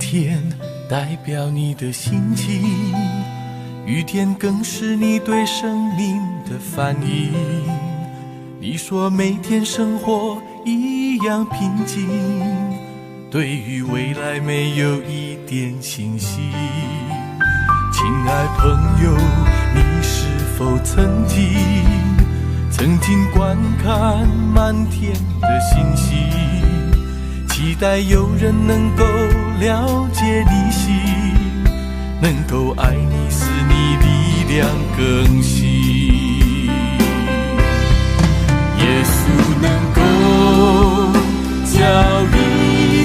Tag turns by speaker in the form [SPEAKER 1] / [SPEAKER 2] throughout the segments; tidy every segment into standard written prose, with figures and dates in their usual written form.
[SPEAKER 1] 天代表你的心情，雨天更是你对生命的反应。你说每天生活一样平静，对于未来没有一点信心。亲爱朋友，你是否曾经观看满天的星星，期待有人能够了解你心，能够爱你，使你力量更新。耶稣能够叫一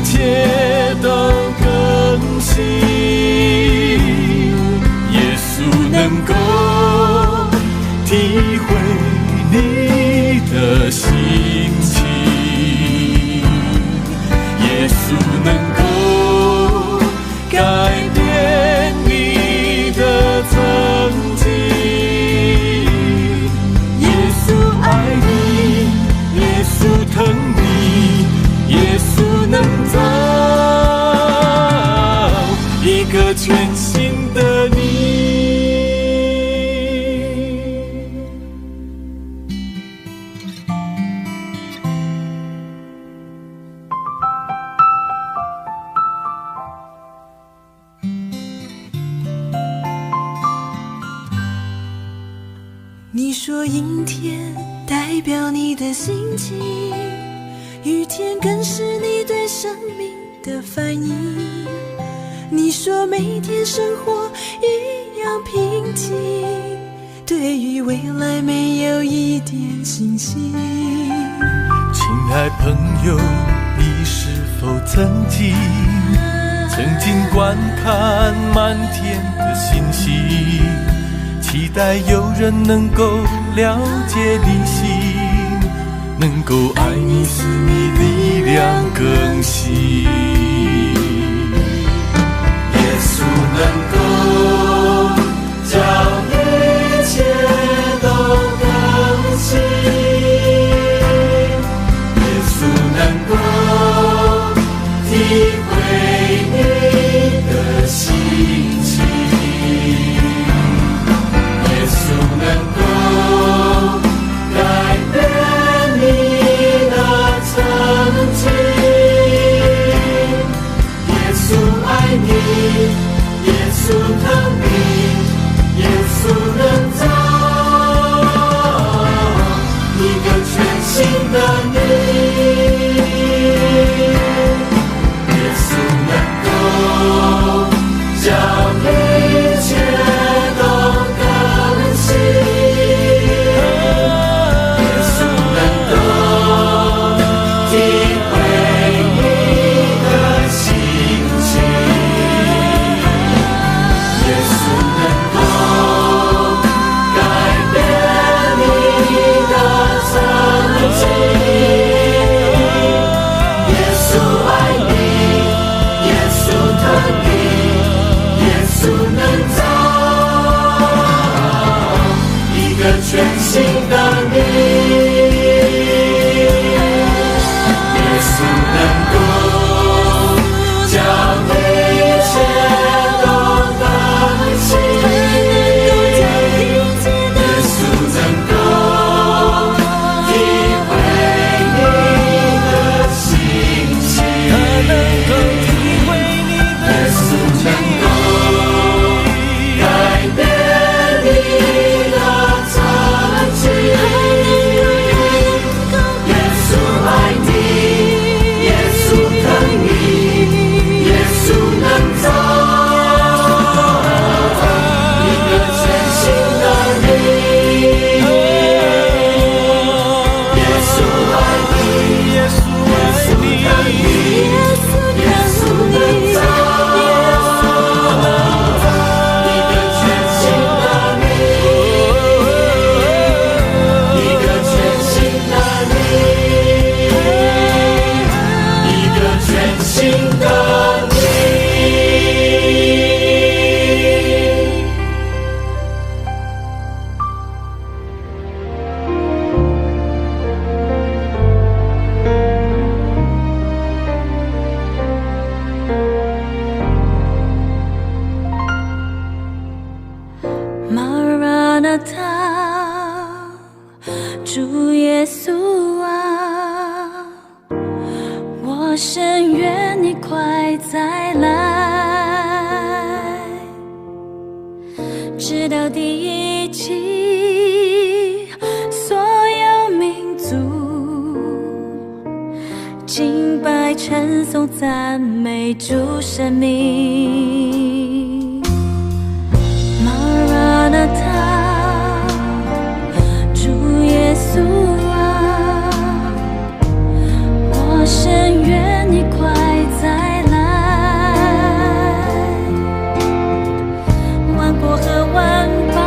[SPEAKER 1] 切都更新，耶稣能够体会你的心情，耶稣能够改变你的曾经。耶稣爱你，耶稣疼你，耶稣能造一个全新的你。
[SPEAKER 2] 你说阴天代表你的心情，雨天更是你对生命的反应。你说每天生活一样平静，对于未来没有一点信心。
[SPEAKER 1] 亲爱朋友，你是否曾经观看满天的星星，期待有人能够了解你心，能够爱你，使你力量更新。耶稣能够叫一切都更新，耶稣能够体会你的心情，耶稣能够改变你的曾经，耶稣爱你，耶稣疼你，耶稣能造一个全新的你，耶稣能够叫一切都更新，耶稣能够体会你的心情，耶稣能够改变你的曾经，耶稣爱你，耶稣疼你，耶稣
[SPEAKER 2] 直到第一季，所有民族敬拜、称颂、赞美主生命。玛拉纳他，主耶稣啊，我深愿你快再来，万国和万邦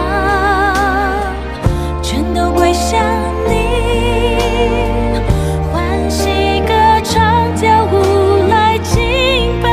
[SPEAKER 2] 全都归向你，欢喜歌唱跳舞来敬拜。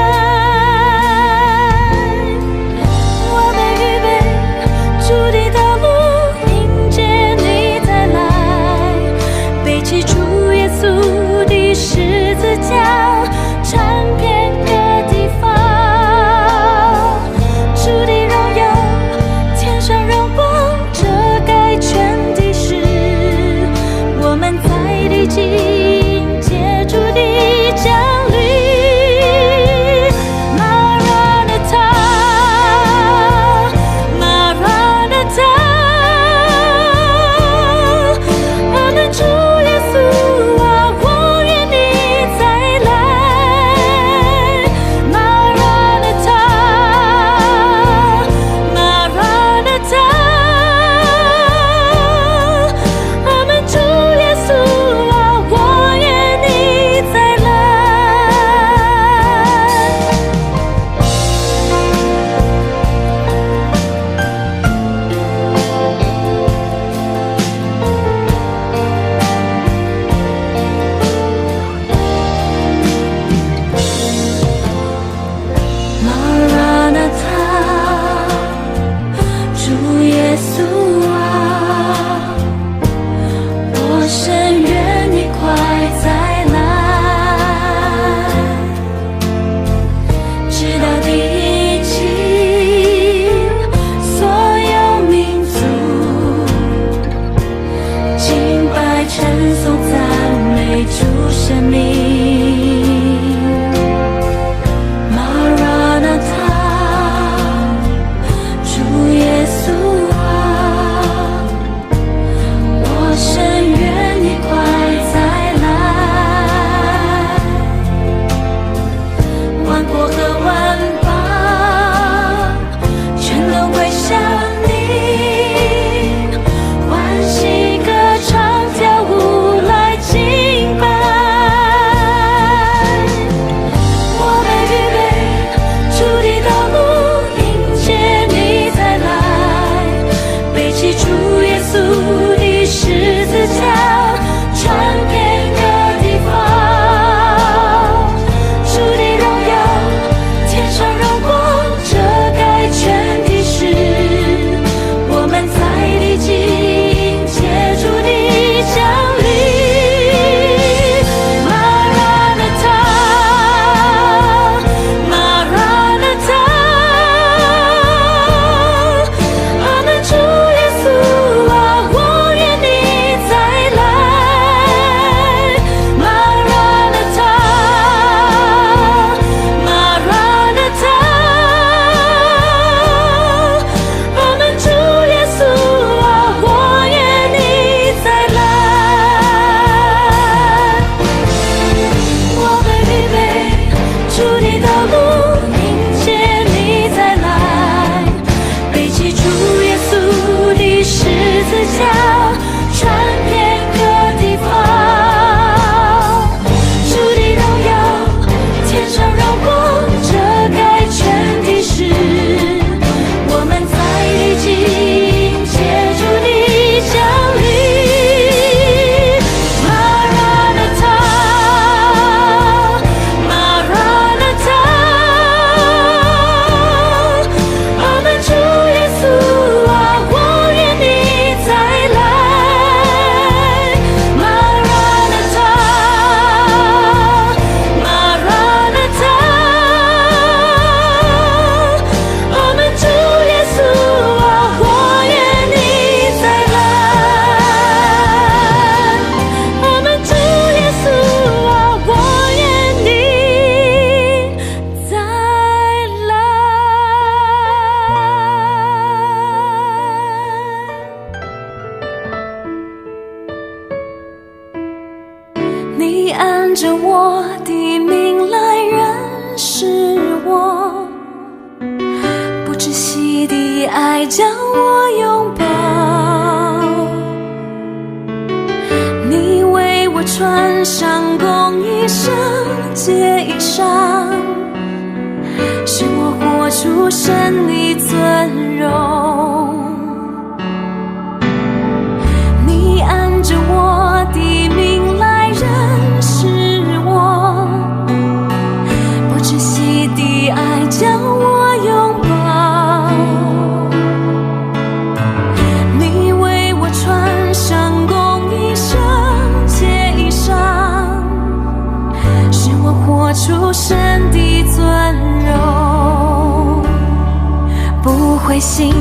[SPEAKER 2] 爱将我拥抱，你为我穿上公义圣洁衣裳，使我活出神的尊荣。你按着我的名来认识我，不窒息的爱将我拥抱，你为我穿上公义圣洁衣裳，使我活出神的尊荣。不灰心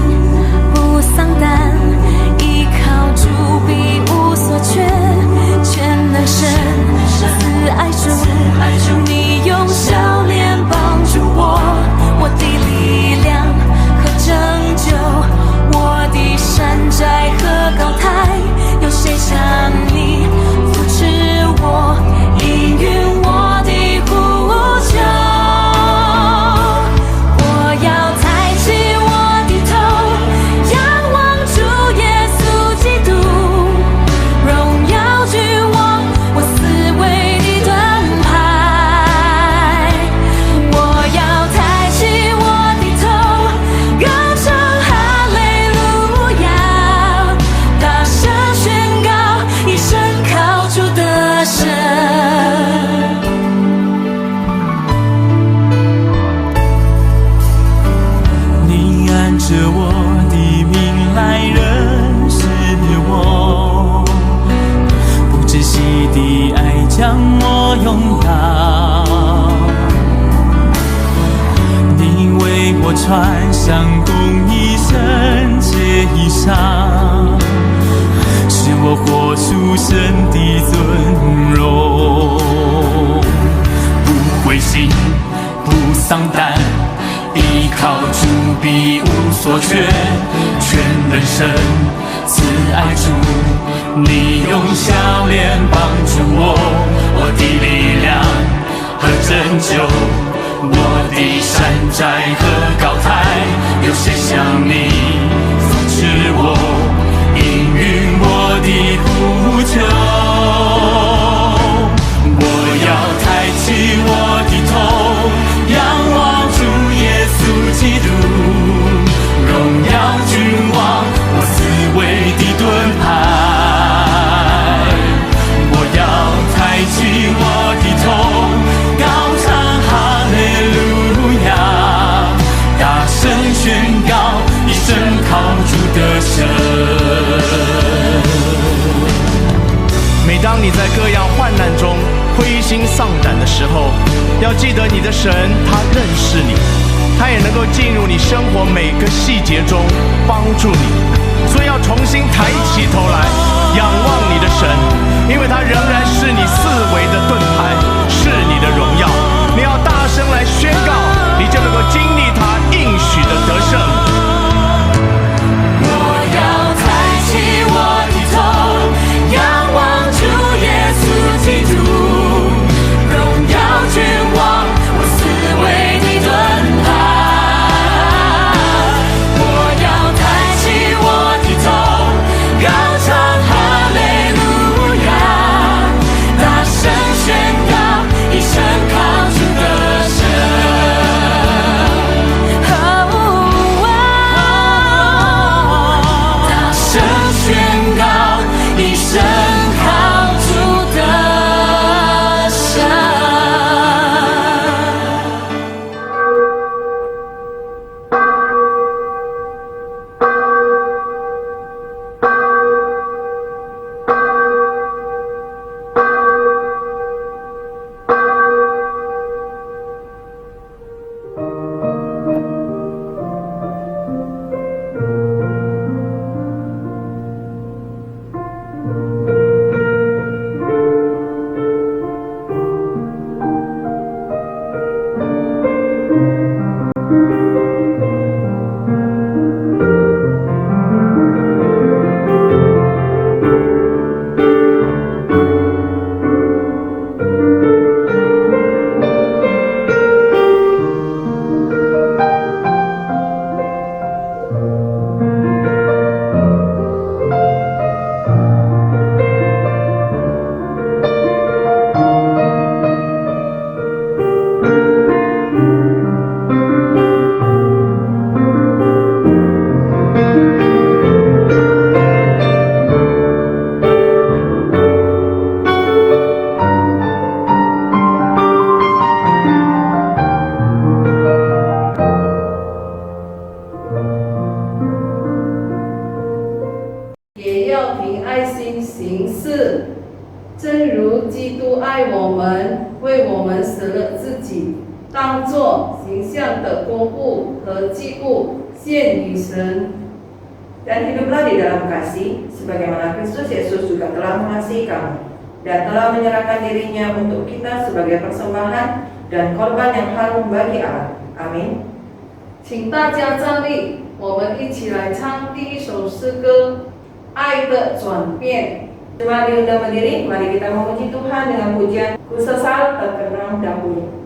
[SPEAKER 2] 不丧胆，依靠主必无所缺，全能神慈爱主，你用笑脸帮助我，我的力量和拯救，我的山寨和高台，有谁像你扶持我，应允我的呼求。我要抬起我的头，仰望主耶稣基督，荣耀君王，我思维的盾牌。我要抬起我的头，高唱哈利路亚，大声宣告，一生靠主得胜。
[SPEAKER 1] 你按着我的名来认识我，不窒息的爱将我拥抱，你为我穿上公义圣洁衣裳，使我活出神的尊荣。不灰心不丧胆，依靠主必无所缺，全能神慈爱主，你用笑脸帮助我，我的力量和拯救，我的山寨和高台，有谁像你扶持我，应允我的呼求。我要抬起我的头，仰望主耶稣基督，荣耀君王，我思维的盾牌。我要抬起我的头，高唱哈利路亚，大声宣告，一生靠主得胜。
[SPEAKER 3] 每当你在各样患难中灰心丧胆的时候，要记得你的神他认识你，他也能够进入你生活每个细节中帮助你，所以要重新抬起头来仰望你的神，因为他仍然是你四围的盾牌，是你的荣耀。你要大声来宣告，你就能够经历他应许的得胜。
[SPEAKER 2] 我要抬起我的头，仰望主耶稣基督，荣耀君王，我思维的盾牌。我要抬起我的头，高唱哈利路亚，大声宣
[SPEAKER 4] 和祭物献与神。
[SPEAKER 5] Dan hiduplah di dalam kasih, sebagaimana Kristus Yesus juga telah mengasihi kamu, dan telah menyerahkan dirinya untuk kita sebagai persembahan dan korban yang harum bagi Allah. Amin.
[SPEAKER 4] 请大家站立，我们一起来唱第一首诗歌《爱的转变》。
[SPEAKER 5] Jemaat diundang berdiri, mari kita memuji Tuhan dengan pujian Ku Sesal Terkenang Dahulu.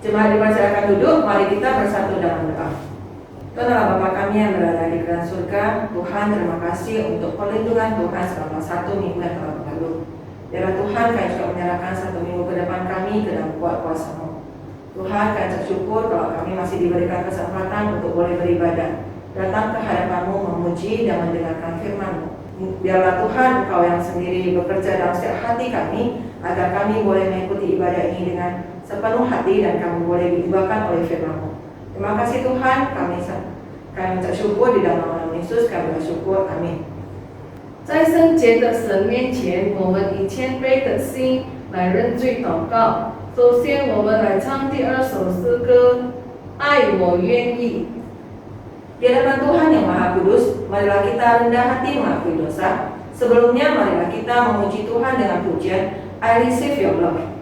[SPEAKER 5] Jemaat dipersilakan duduk, mari kita bersatu dalam doa. Tuhan Allah Bapa kami yang berada di kerajaan surga, Tuhan terima kasih untuk perlindungan Tuhan selama 1 minggu yang telah berlalu. Biarlah Tuhan kami juga menyerahkan 1 minggu ke depan kami ke dalam kuat kuasa-Mu. Tuhan kami bersyukur kalau kami masih diberikan kesempatan untuk boleh beribadah, datang ke hadapan-Mu, memuji dan mendengarkan firman-Mu. Biarlah Tuhan Engkau yang sendiri bekerja dalam setiap hati kami, agar kami boleh mengikuti ibadah ini dengan sepenuh hati dan kami boleh diubahkan oleh firman-Mu. Terima kasih Tuhan, kami mengucap syukur di dalam nama Yesus, kami bersyukur, amin.
[SPEAKER 4] 在圣洁的神面前，我们以谦卑的心来认罪祷告。首先，我们来唱第2首诗歌《爱我愿意》。
[SPEAKER 5] Di hadapan Tuhan yang Maha Kudus, marilah kita rendah hati mengakui dosa. Sebelumnya, marilah kita memuji Tuhan dengan pujian I Receive Your Love.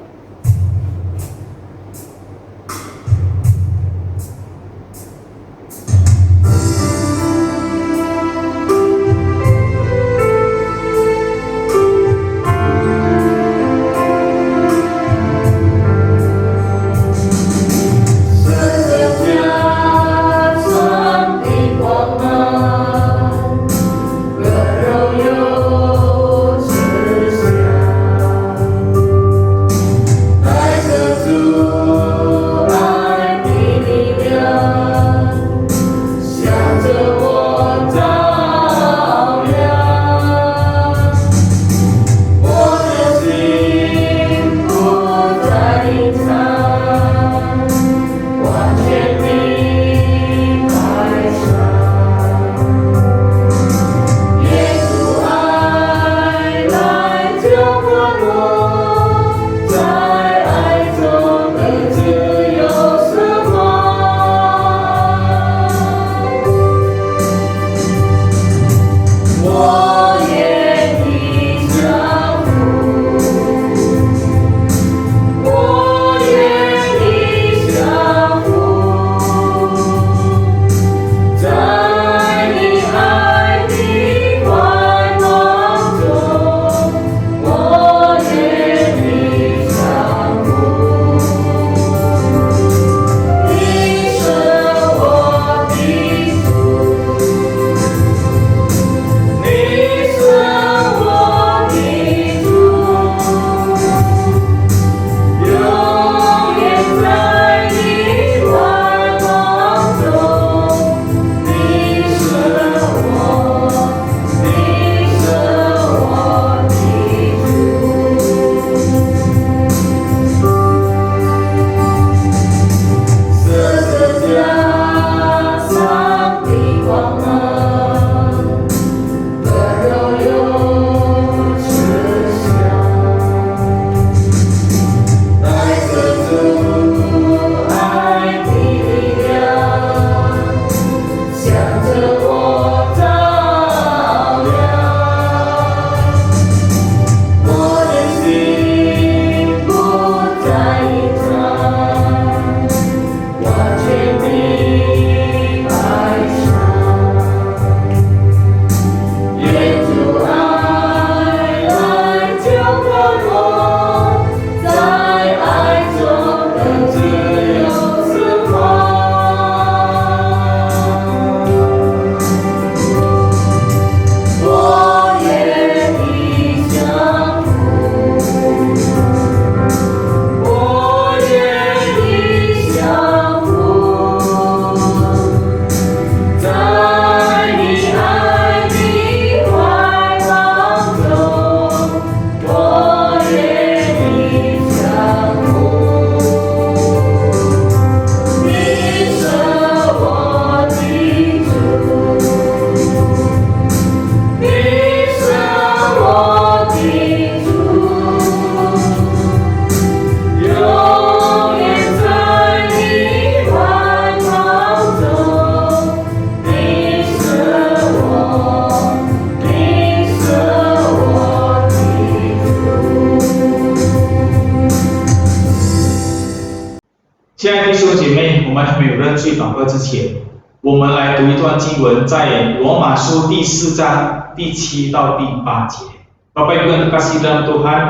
[SPEAKER 6] 没有认罪祷告之前，我们来读一段经文，在罗马书第4章第7到第8节。Bapak Ibu yang terkasih dalam Tuhan,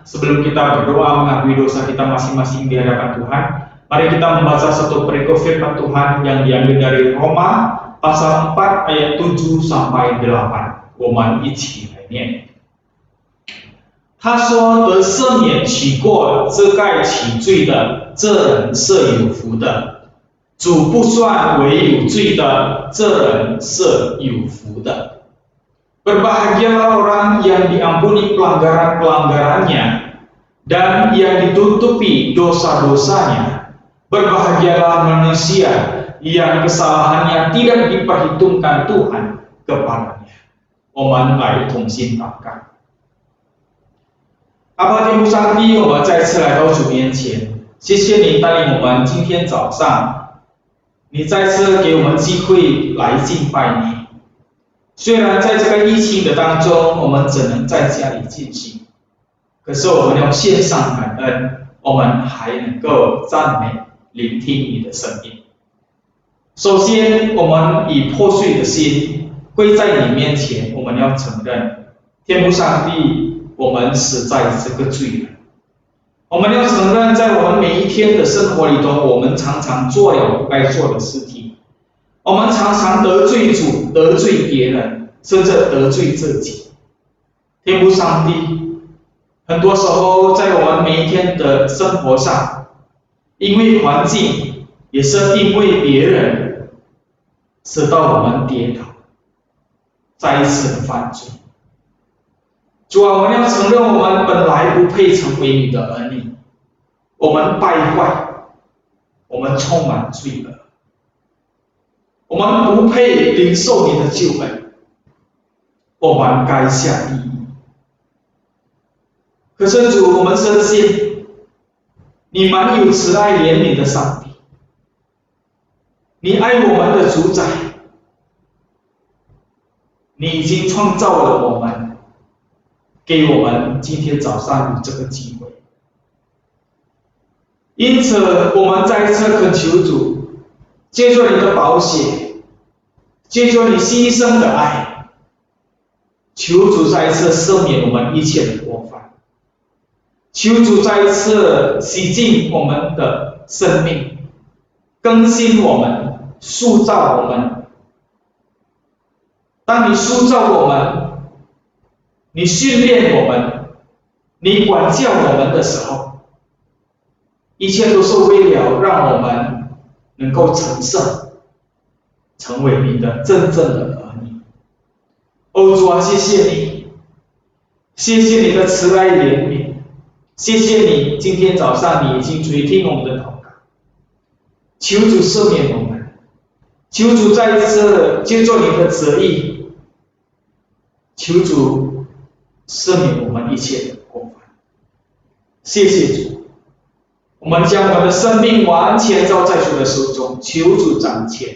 [SPEAKER 6] sebelum kita berdoa mengakui dosa kita masing-masing di hadapan Tuhan, mari kita membaca satu perikop firman Tuhan yang diambil dari Roma pasal 4 ayat 7 sampai 8。我们一起来念。他说：“得赦免起过、遮盖起罪的，这人是有福的；主不算为有罪的，这人是有福的。Berbahagialah orang yang diampuni pelanggaran-pelanggarannya dan yang ditutupi dosa-dosanya. Berbahagialah manusia yang kesalahannya tidak diperhitungkan Tuhan kepadanya.” 我们来同心祷告。阿爸天父上帝，我们再次来到主面前，谢谢你带领我们今天早上，你再次给我们机会来敬拜你。虽然在这个疫情的当中，我们只能在家里进行，可是我们要献上感恩，我们还能够赞美、聆听你的声音。首先，我们以破碎的心跪在你面前，我们要承认，天父上帝，我们实在是个罪人。我们要承认，在我们每一天的生活里头，我们常常做了不该做的事情，我们常常得罪主、得罪别人，甚至得罪自己。天父上帝，很多时候在我们每一天的生活上，因为环境，也是因为别人，使到我们跌倒，再一次的犯罪。主啊，我们要承认我们本来不配成为你的儿女，我们败坏，我们充满罪恶，我们不配领受你的救恩，我们该下地狱。可是主，我们深信你蛮有慈爱怜悯的上帝，你爱我们的主宰，你已经创造了我们，给我们今天早上有这个机会。因此我们再一次恳求主，借着你的宝血，借着你牺牲的爱，求主再一次赦免我们一切的过犯，求主再一次洗净我们的生命，更新我们，塑造我们。当你塑造我们，你训练我们，你管教我们的时候，一切都是为了让我们能够成圣，成为你的真正的儿女。哦，主啊，谢谢你，谢谢你的慈爱怜悯，谢谢你今天早上你已经垂听我们的祷告，求主赦免我们，求主再一次接受你的旨意，求主赦免我们一切的过犯。谢谢主，我们将我们的生命完全交在主的手中，求主掌权。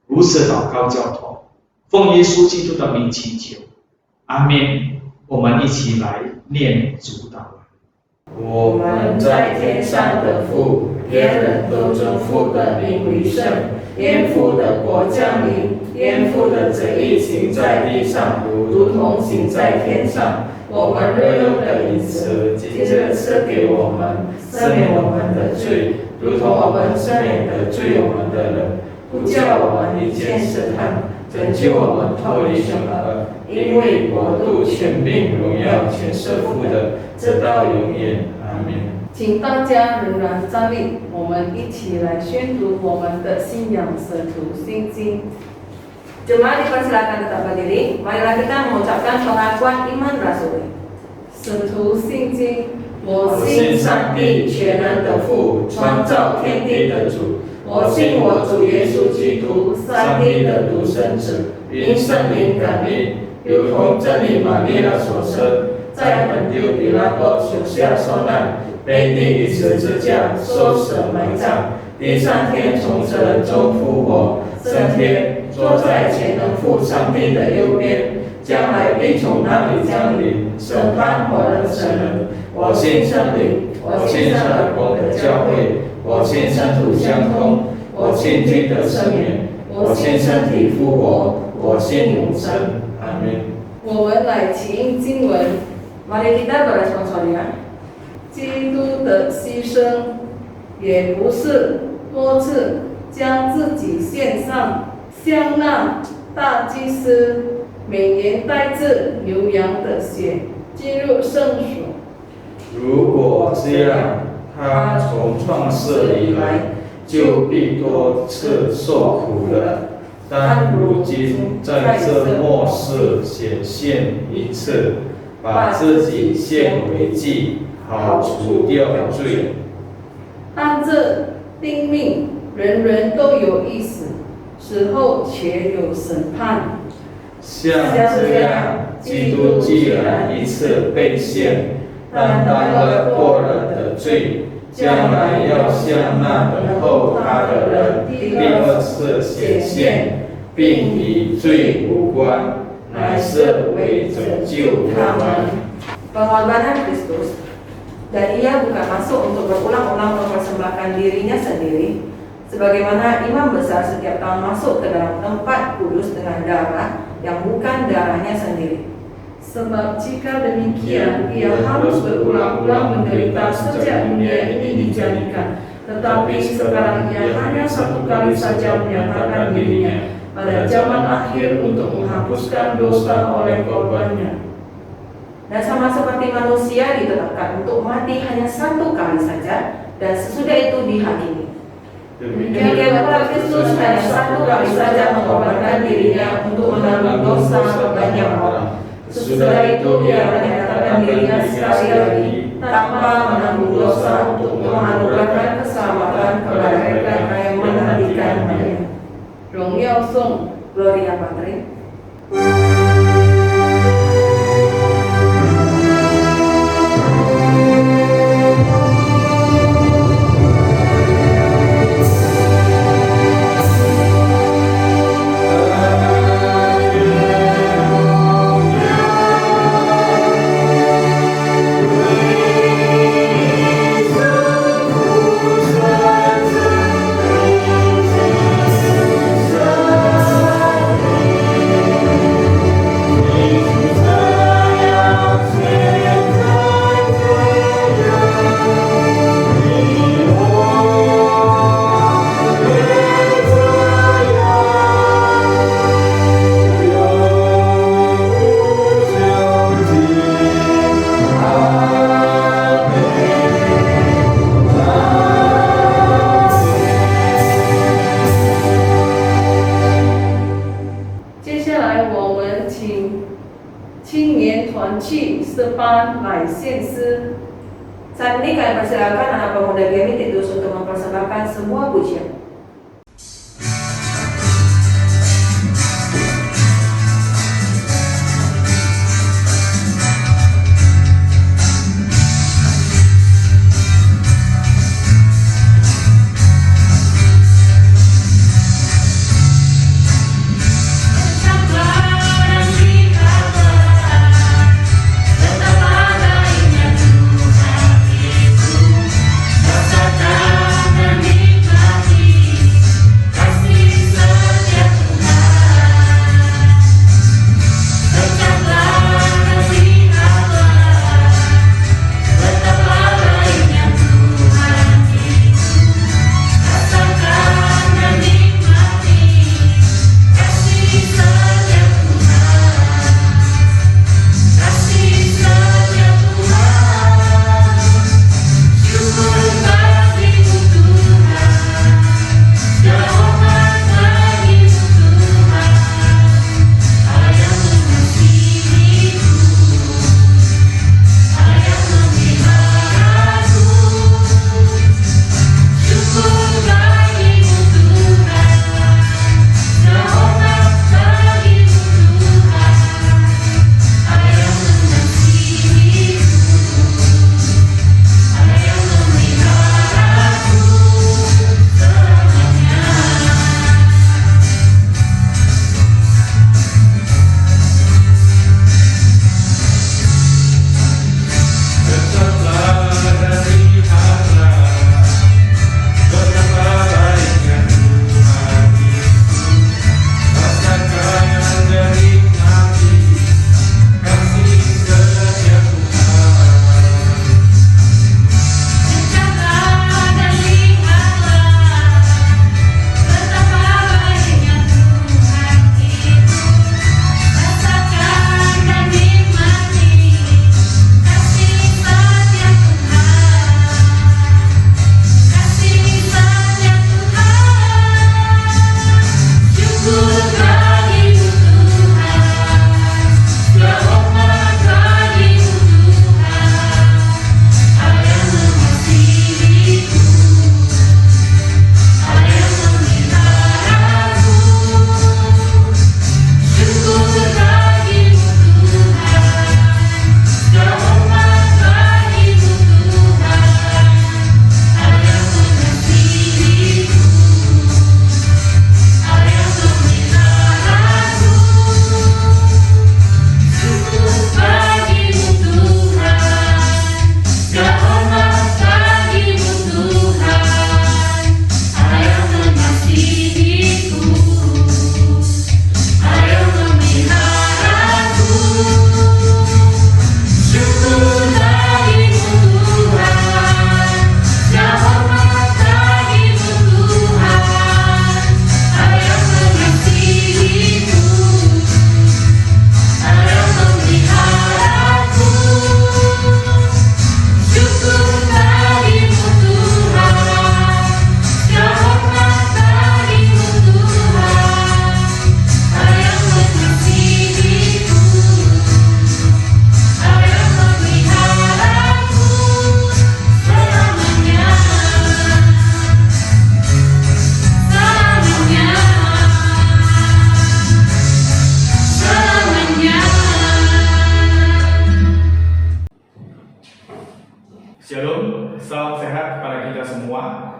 [SPEAKER 6] 如此祷告交托，奉耶稣基督的名祈求，阿们。我们一起来念主祷文。
[SPEAKER 4] 我们在天上的父，愿人都尊父的名为圣，愿父的国降临，愿父的旨意行在地上，如同行在天上。我们日用的饮食，今日赐给我们，赦免我们的罪，如同我们赦免得罪我们的人，不叫我们遇见试探，拯救我们脱离凶恶。因为国度、权柄、荣耀全是父的，直到永远。阿们。请大家仍然站立，我们一起来宣读我们的信仰使徒信经。
[SPEAKER 5] Jemaat dipersilakan tetap berdiri. Marilah kita mengucapkan pengakuan iman rasuli.
[SPEAKER 4] 使徒信经，我信上帝全能的父，创造天地的主。我信我主耶稣基督，上帝的独生子，因圣灵感孕，有同真理玛利亚所生，在本丢比拉多手下受难，被钉于十字架，受死埋葬，第三天从死人中复活，升天，坐在全能父上帝的右边，将来必从那里降临，审判活人生人。我信圣灵，我信圣而公的教会，我信圣徒相通，
[SPEAKER 7] 我信罪得赦免，我信身体复活，我信永生。阿门。
[SPEAKER 4] 我们来听经文。
[SPEAKER 5] Mari kita beresponsorian.
[SPEAKER 4] 基督的牺牲，也不是多次将自己献上，像那大祭司每年带着牛羊的血进入圣所。
[SPEAKER 7] 如果这样，他从创世以来就必多次受苦了。但如今在这末世显现一次，把自己献为祭，好除掉罪。
[SPEAKER 4] 按这定命，人人都有一死，死后且有审判。
[SPEAKER 7] 像这样，基督既然一次被献，担当了过人的罪，将来要向那等候他的人第二次显现，并与罪无关，乃是为拯救他们。
[SPEAKER 5] Pengorbanan Kristus, dan ia bukan masuk untuk berulang-ulang mempersembahkan dirinya sendiri, sebagaimana imam besar setiap tahun masuk ke dalam tempat kudus dengan darah yang bukan darahnya sendiri.
[SPEAKER 4] Sebab jika demikian, ia harus berulang-ulang menderita sejak dunia ini dijadikan. Tetapi sekarang ia hanya satu kali saja menyatakan dirinya pada zaman akhir untuk menghapuskan dosa oleh korbannya.
[SPEAKER 5] Dan sama seperti manusia ditetapkan untuk mati hanya satu kali saja, dan sesudah itu dihakimi. Demikian pula Kristus hanya satu kali saja mengorbankan dirinya untuk menanggung dosa banyak orang. Sesudah itu ia menyatakan dirinya sekali lagi tanpa menanggung dosa untuk menganugerahkan keselamatan kepada mereka yang menantikannya.
[SPEAKER 4] 荣耀颂
[SPEAKER 5] Gloria Patri. Saat ini kami persilakan anak pemuda Gemi Titus untuk mempersembahkan sebuah pujian.
[SPEAKER 8] Rasakan dan nikmati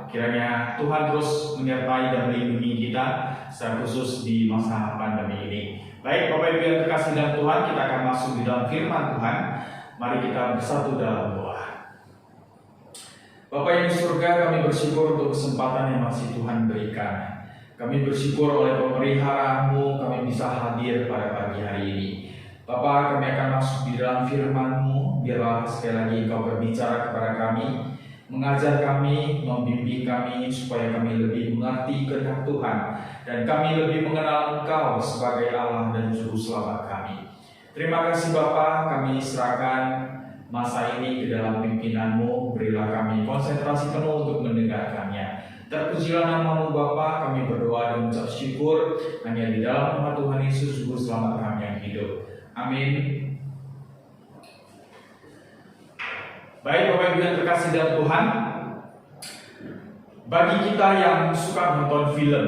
[SPEAKER 6] kiranya Tuhan terus menyertai dan melindungi kita secara khusus di masa pandemi ini. Baik Bapak Ibu yang terkasih dalam Tuhan, kita akan masuk di dalam firman Tuhan. Mari kita bersatu dalam doa. Bapak yang di surga, kami bersyukur untuk kesempatan yang masih Tuhan berikan. Kami bersyukur oleh pemelihara-Mu kami bisa hadir pada pagi hari ini. Bapa, kami akan masuk di dalam firman-Mu. Biarlah sekali lagi Engkau berbicara kepada kami, mengajar kami, membimbing kami, supaya kami lebih mengerti kehendak Tuhan, dan kami lebih mengenal Engkau sebagai Allah dan Juru Selamat kami. Terima kasih Bapa, kami serahkan masa ini ke dalam pimpinan-Mu. Berilah kami konsentrasi penuh untuk mendengarkannya. Terpujilah nama-Mu Bapa, kami berdoa dan mengucap syukur hanya di dalam nama Tuhan Yesus Juru Selamat kami yang hidup. Amin. Baik Bapak Ibu yang terkasih dalam Tuhan, bagi kita yang suka menonton film,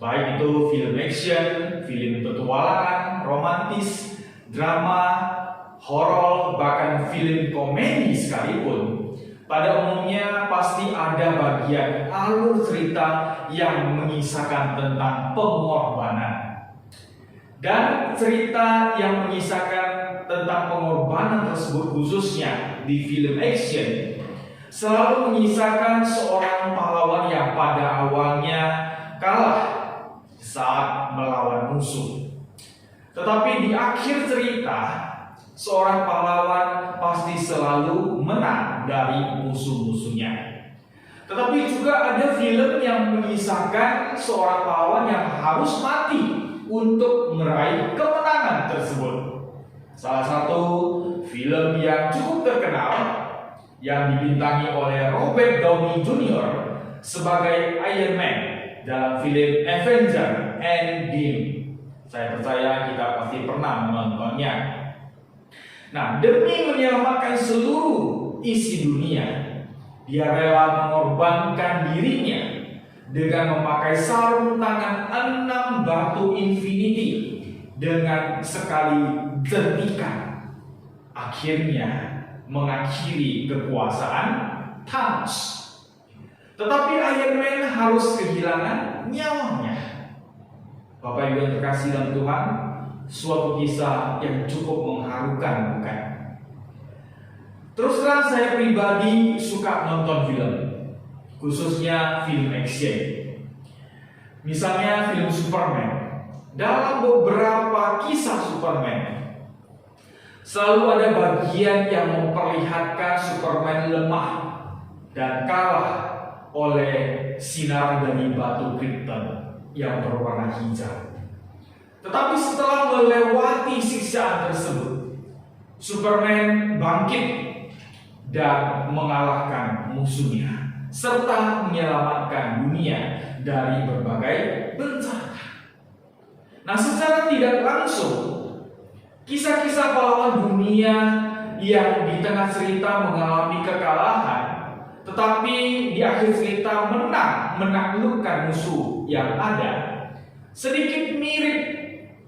[SPEAKER 6] baik itu film action, film petualangan, romantis, drama, horor, bahkan film komedi sekalipun, pada umumnya pasti ada bagian alur cerita yang mengisahkan tentang pengorbanan. Dan cerita yang mengisahkan tentang pengorbanan tersebut, khususnya di film action, selalu mengisahkan seorang pahlawan yang pada awalnya kalah saat melawan musuh. Tetapi di akhir cerita, seorang pahlawan pasti selalu menang dari musuh-musuhnya. Tetapi juga ada film yang mengisahkan seorang pahlawan yang harus mati untuk meraih kemenangan tersebut. Salah satu film yang cukup terkenal yang dibintangi oleh Robert Downey Jr. sebagai Iron Man dalam film Avengers Endgame. Saya percaya kita pasti pernah menontonnya. Nah, demi menyelamatkan seluruh isi dunia, dia rela mengorbankan dirinya dengan memakai sarung tangan 6 batu infinity dengan sekali dentikan. Akhirnya mengakhiri kekuasaan Thanos. Tetapi Iron Man harus kehilangan nyawanya. Bapak Ibu yang terkasih dalam Tuhan, suatu kisah yang cukup mengharukan, bukan? Terus terang saya pribadi suka nonton film, khususnya film action. Misalnya film Superman. Dalam beberapa kisah Superman, selalu ada bagian yang memperlihatkan Superman lemah dan kalah oleh sinar dari batu Krypton yang berwarna hijau. Tetapi setelah melewati siksaan tersebut, Superman bangkit dan mengalahkan musuhnya, serta menyelamatkan dunia dari berbagai bencana. Nah, secara tidak langsung, kisah-kisah pahlawan dunia yang di tengah cerita mengalami kekalahan, tetapi di akhir cerita menang menaklukkan musuh yang ada, sedikit mirip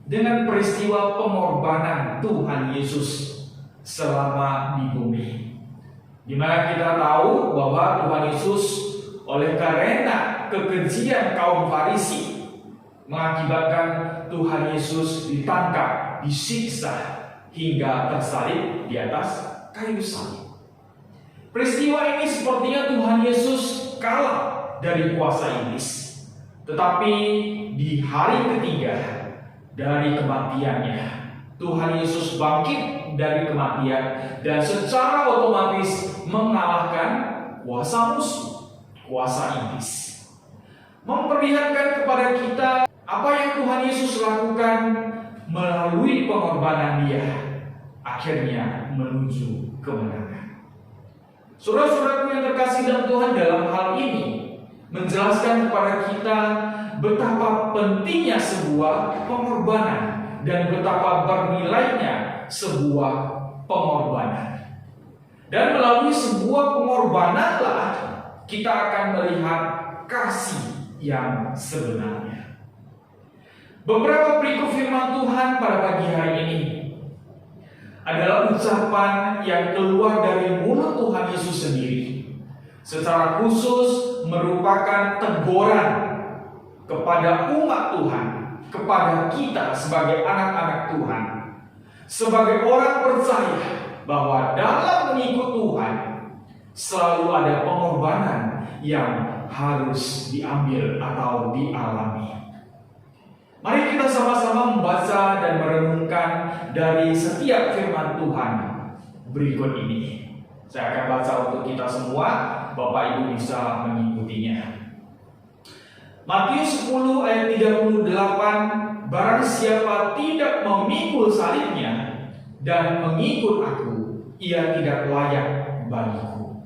[SPEAKER 6] dengan peristiwa pengorbanan Tuhan Yesus selama di bumi. Di mana kita tahu bahwa Tuhan Yesus oleh karena kekejian kaum Farisi mengakibatkan Tuhan Yesus ditangkap, disiksa hingga tersalib di atas kayu salib. Peristiwa ini sepertinya Tuhan Yesus kalah dari kuasa iblis. Tetapi di hari ketiga dari kematiannya, Tuhan Yesus bangkit dari kematian dan secara otomatis mengalahkan kuasa musuh, kuasa iblis. Memperlihatkan kepada kita apa yang Tuhan Yesus lakukan melalui pengorbanan Dia, akhirnya menuju kemenangan. Saudara-saudaraku yang terkasih dalam Tuhan, dalam hal ini menjelaskan kepada kita betapa pentingnya sebuah pengorbanan dan betapa bernilainya sebuah pengorbanan. Dan melalui sebuah pengorbananlah kita akan melihat kasih yang sebenarnya. Beberapa berikut firman Tuhan pada pagi hari ini adalah ucapan yang keluar dari mulut Tuhan Yesus sendiri. secara khusus merupakan teguran kepada umat Tuhan, kepada kita sebagai anak-anak Tuhan, sebagai orang percaya bahwa dalam mengikut Tuhan selalu ada pengorbanan yang harus diambil atau dialami. Mari kita sama-sama membaca dan merenungkan dari setiap firman Tuhan berikut ini. Saya akan baca untuk kita semua, Bapak Ibu bisa mengikutinya. Matius 10 ayat 38, barang siapa tidak memikul salibnya dan mengikut aku, ia tidak layak bagiku.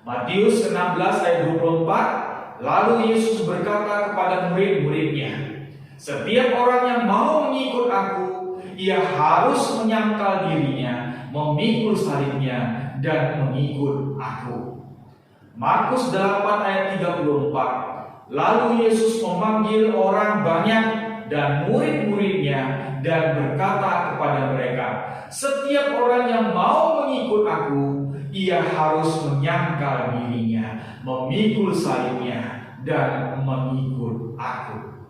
[SPEAKER 6] Matius 16 ayat 24, lalu Yesus berkata kepada murid-muridnya, setiap orang yang mau mengikut aku, ia harus menyangkal dirinya, memikul salibnya, dan mengikut aku. Markus 8 ayat 34, lalu Yesus memanggil orang banyak dan murid-muridnya dan berkata kepada mereka, setiap orang yang mau mengikut aku, ia harus menyangkal dirinya, memikul salibnya, dan mengikut aku.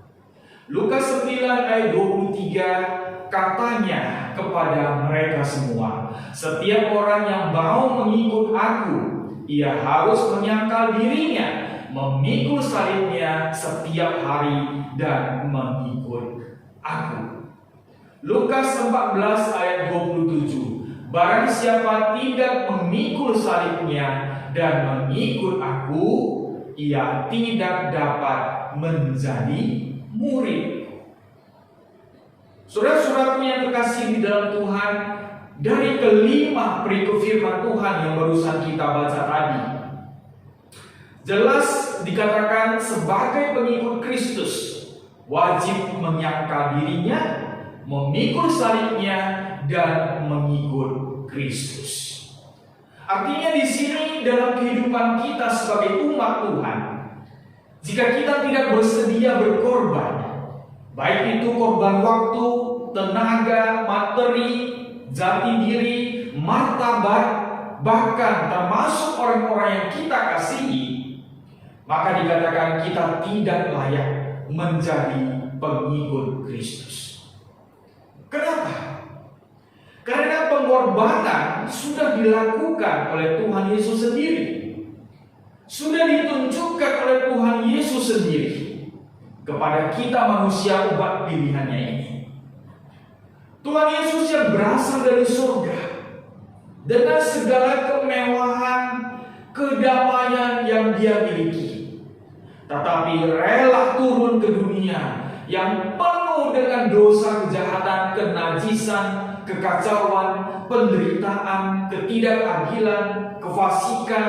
[SPEAKER 6] Lukas 9 ayat 23, katanya kepada mereka semua, setiap orang yang mau mengikut aku, ia harus menyangkal dirinya, memikul salibnya setiap hari, dan mengikut aku. Lukas 14 ayat 27, barang siapa tidak memikul salibnya dan mengikut aku, ia tidak dapat menjadi murid. Saudara-saudaraku yang terkasih di dalam Tuhan, dari kelima perikop firman Tuhan yang barusan kita baca tadi, jelas dikatakan sebagai pengikut Kristus wajib menyangkal dirinya, memikul salibnya, dan mengikut Kristus. Artinya di sini dalam kehidupan kita sebagai umat Tuhan, jika kita tidak bersedia berkorban, baik itu korban waktu, tenaga, materi, jati diri, martabat, bahkan termasuk orang-orang yang kita kasihi, maka dikatakan kita tidak layak menjadi pengikut Kristus. Kenapa? Karena pengorbanan sudah dilakukan oleh Tuhan Yesus sendiri, sudah ditunjukkan oleh Tuhan Yesus sendiri kepada kita manusia umat pilihannya ini. Tuhan Yesus yang berasal dari surga dengan segala kemewahan, kedamaian yang Dia miliki, tetapi rela turun ke dunia yang penuh dengan dosa, kejahatan, kenajisan, kekacauan, penderitaan, ketidakadilan, kefasikan,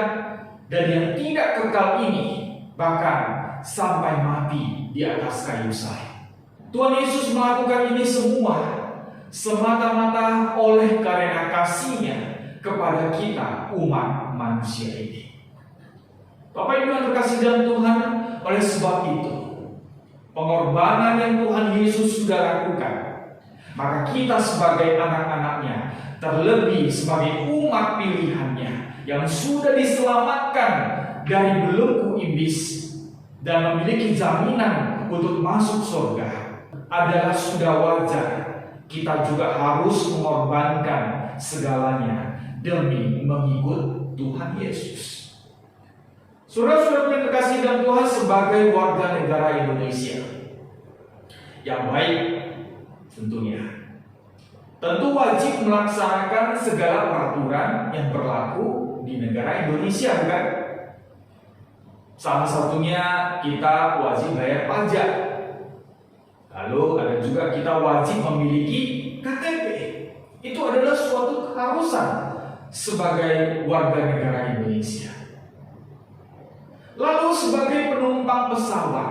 [SPEAKER 6] dan yang tidak kekal ini, bahkan sampai mati di atas kayu salib. Tuhan Yesus melakukan ini semua semata-mata oleh karena kasih-Nya kepada kita umat manusia ini. Bapak Ibu yang terkasih dalam Tuhan, oleh sebab itu pengorbanan yang Tuhan Yesus sudah lakukan, maka kita sebagai anak-anak-Nya, terlebih sebagai umat pilihan-Nya yang sudah diselamatkan dari belenggu iblis dan memiliki jaminan untuk masuk surga, adalah sudah wajar kita juga harus mengorbankan segalanya demi mengikut Tuhan Yesus. Saudara-saudara yang terkasih dalam Tuhan, sebagai warga negara Indonesia yang baik, tentu wajib melaksanakan segala peraturan yang berlaku di negara Indonesia, bukan? Salah satunya kita wajib bayar pajak. Lalu ada juga kita wajib memiliki KTP. Itu adalah suatu keharusan sebagai warga negara Indonesia. Lalu sebagai penumpang pesawat,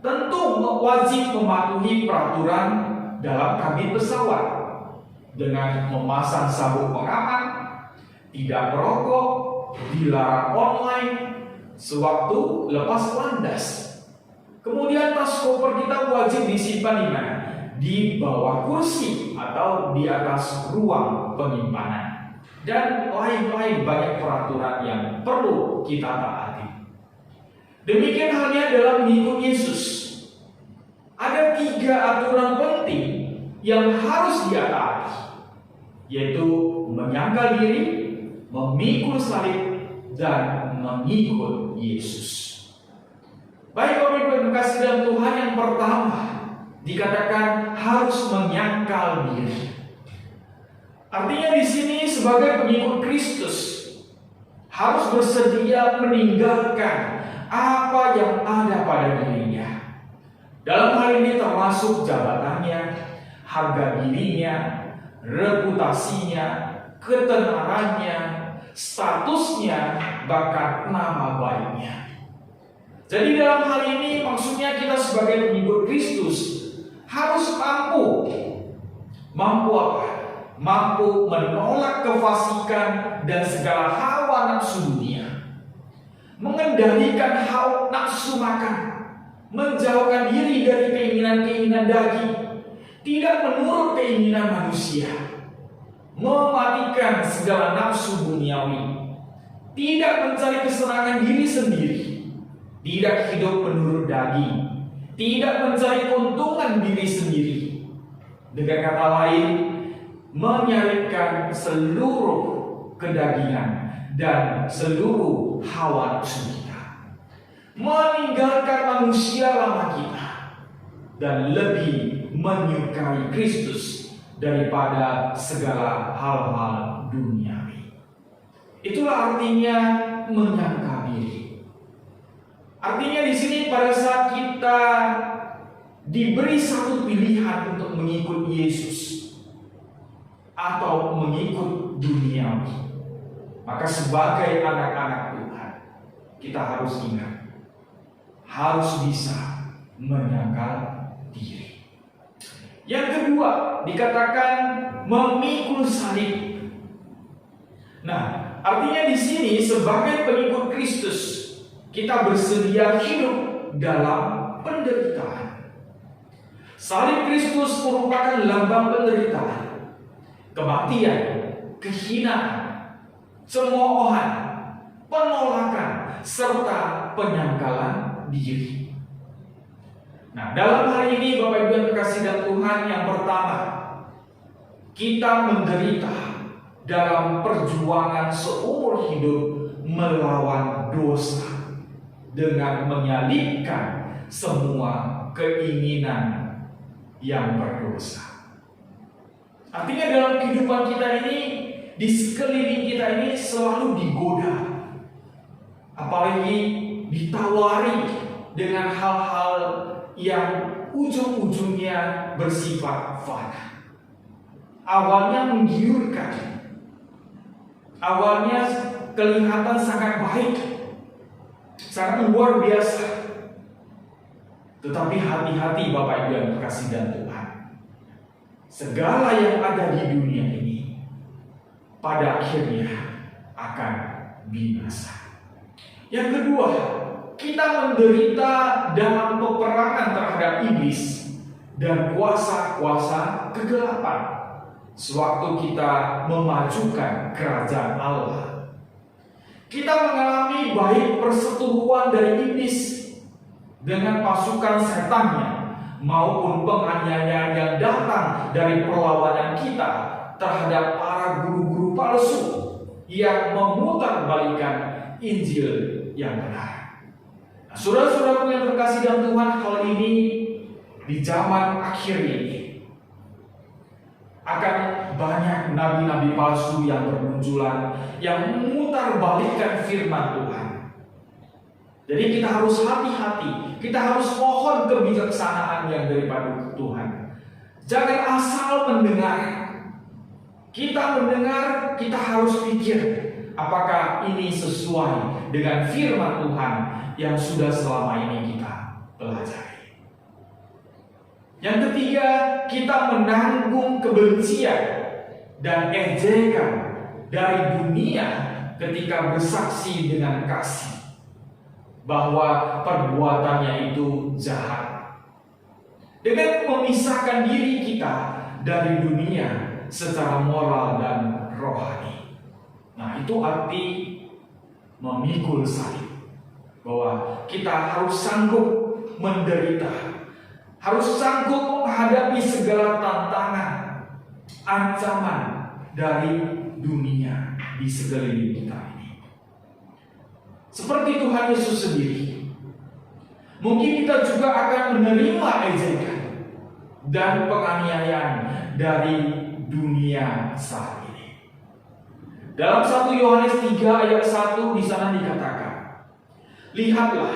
[SPEAKER 6] tentu wajib mematuhi peraturan dalam kabin pesawat dengan memasang sabuk pengaman, tidak merokok, dilarang online sewaktu lepas landas. Kemudian tas koper kita wajib disimpan di mana? Di bawah kursi atau di atas ruang penyimpanan.
[SPEAKER 8] dan lain-lain banyak peraturan yang perlu kita taati. Demikian halnya dalam mengikut Yesus. Ada 3 aturan penting yang harus dia taati, yaitu menyangkal diri, memikul salib, dan mengikut Yesus. Baik Bapak Ibu yang dikasihi dalam Tuhan, yang pertama dikatakan harus menyangkal diri. Artinya di sini sebagai pengikut Kristus harus bersedia meninggalkan apa yang ada pada dirinya. Dalam hal ini termasuk jabatannya, harga dirinya, reputasinya, ketenarannya, statusnya, bahkan nama baiknya. Jadi dalam hal ini maksudnya kita sebagai pengikut Kristus harus mampu apa? Mampu menolak kefasikan dan segala hawa nafsu dunia, mengendalikan hawa nafsu makan, menjauhkan diri dari keinginan-keinginan daging, tidak menurut keinginan manusia, mematikan segala nafsu duniawi, tidak mencari kesenangan diri sendiri, tidak hidup menurut daging, tidak mencari keuntungan diri sendiri. Dengan kata lain, menyalipkan seluruh kedagingan dan seluruh hawa nafsu kita, meninggalkan manusia lama kita, dan lebih menyukai Kristus daripada segala hal-hal duniawi. Itulah artinya menyangkal diri. Artinya di sini pada saat kita diberi satu pilihan untuk mengikut Yesus atau mengikut duniawi, maka sebagai anak-anak Tuhan kita harus ingat, harus bisa menyangkal diri. Yang kedua dikatakan memikul salib. Nah, artinya di sini sebagai pengikut Kristus kita bersedia hidup dalam penderitaan. Salib Kristus merupakan lambang penderitaan, kematian, kehinaan, cemoohan, penolakan, serta penyangkalan diri. Nah, dalam hal ini Bapak Ibu yang terkasih dalam Tuhan, yang pertama, kita menderita dalam perjuangan seumur hidup melawan dosa dengan menyalibkan semua keinginan yang berdosa. Artinya dalam kehidupan kita ini, di sekeliling kita ini selalu digoda, apalagi ditawari dengan hal-hal yang ujung-ujungnya bersifat fana. Awalnya menggiurkan, awalnya kelihatan sangat baik, sangat luar biasa. Tetapi hati-hati Bapak Ibu yang terkasih dalam Tuhan, segala yang ada di dunia ini pada akhirnya akan binasa. Yang kedua, kita menderita dalam peperangan terhadap iblis dan kuasa-kuasa kegelapan sewaktu kita memajukan kerajaan Allah. Kita mengalami baik perseteruan dari iblis dengan pasukan setannya maupun penganiayaan yang datang dari perlawanan kita terhadap para guru-guru palsu yang memutarbalikkan Injil yang benar. Nah, saudara-saudaraku yang terkasih dalam Tuhan, hal ini di zaman akhir ini akan banyak nabi-nabi palsu yang bermunculan yang memutarbalikkan firman Tuhan. Jadi kita harus hati-hati, kita harus mohon kebijaksanaan yang daripada Tuhan. Jangan asal mendengar. Kita mendengar, kita harus pikir apakah ini sesuai dengan firman Tuhan yang sudah selama ini kita pelajari. Yang ketiga, kita menanggung kebencian dan ejekan dari dunia ketika bersaksi dengan kasih bahwa perbuatannya itu jahat, dengan memisahkan diri kita dari dunia secara moral dan rohani. Nah, itu arti memikul salib. Bahwa kita harus sanggup menderita, harus sanggup menghadapi segala tantangan, ancaman dari dunia di sekeliling kita ini. Seperti Tuhan Yesus sendiri, mungkin kita juga akan menerima ejekan dan penganiayaan dari dunia saat ini. Dalam 1 Yohanes 3 ayat 1 di sana dikatakan, lihatlah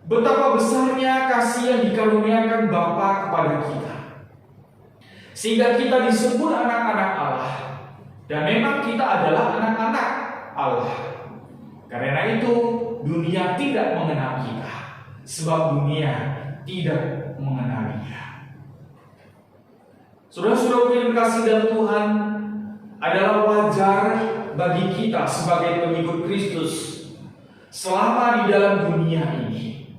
[SPEAKER 8] betapa besarnya kasih yang dikaruniakan Bapa kepada kita, sehingga kita disebut anak-anak Allah. Dan memang kita adalah anak-anak Allah. Karena itu dunia tidak mengenal kita, sebab dunia tidak mengenal Dia. Saudara-saudara yang dikasihi dalam Tuhan, adalah wajar bagi kita sebagai pengikut Kristus selama di dalam dunia ini.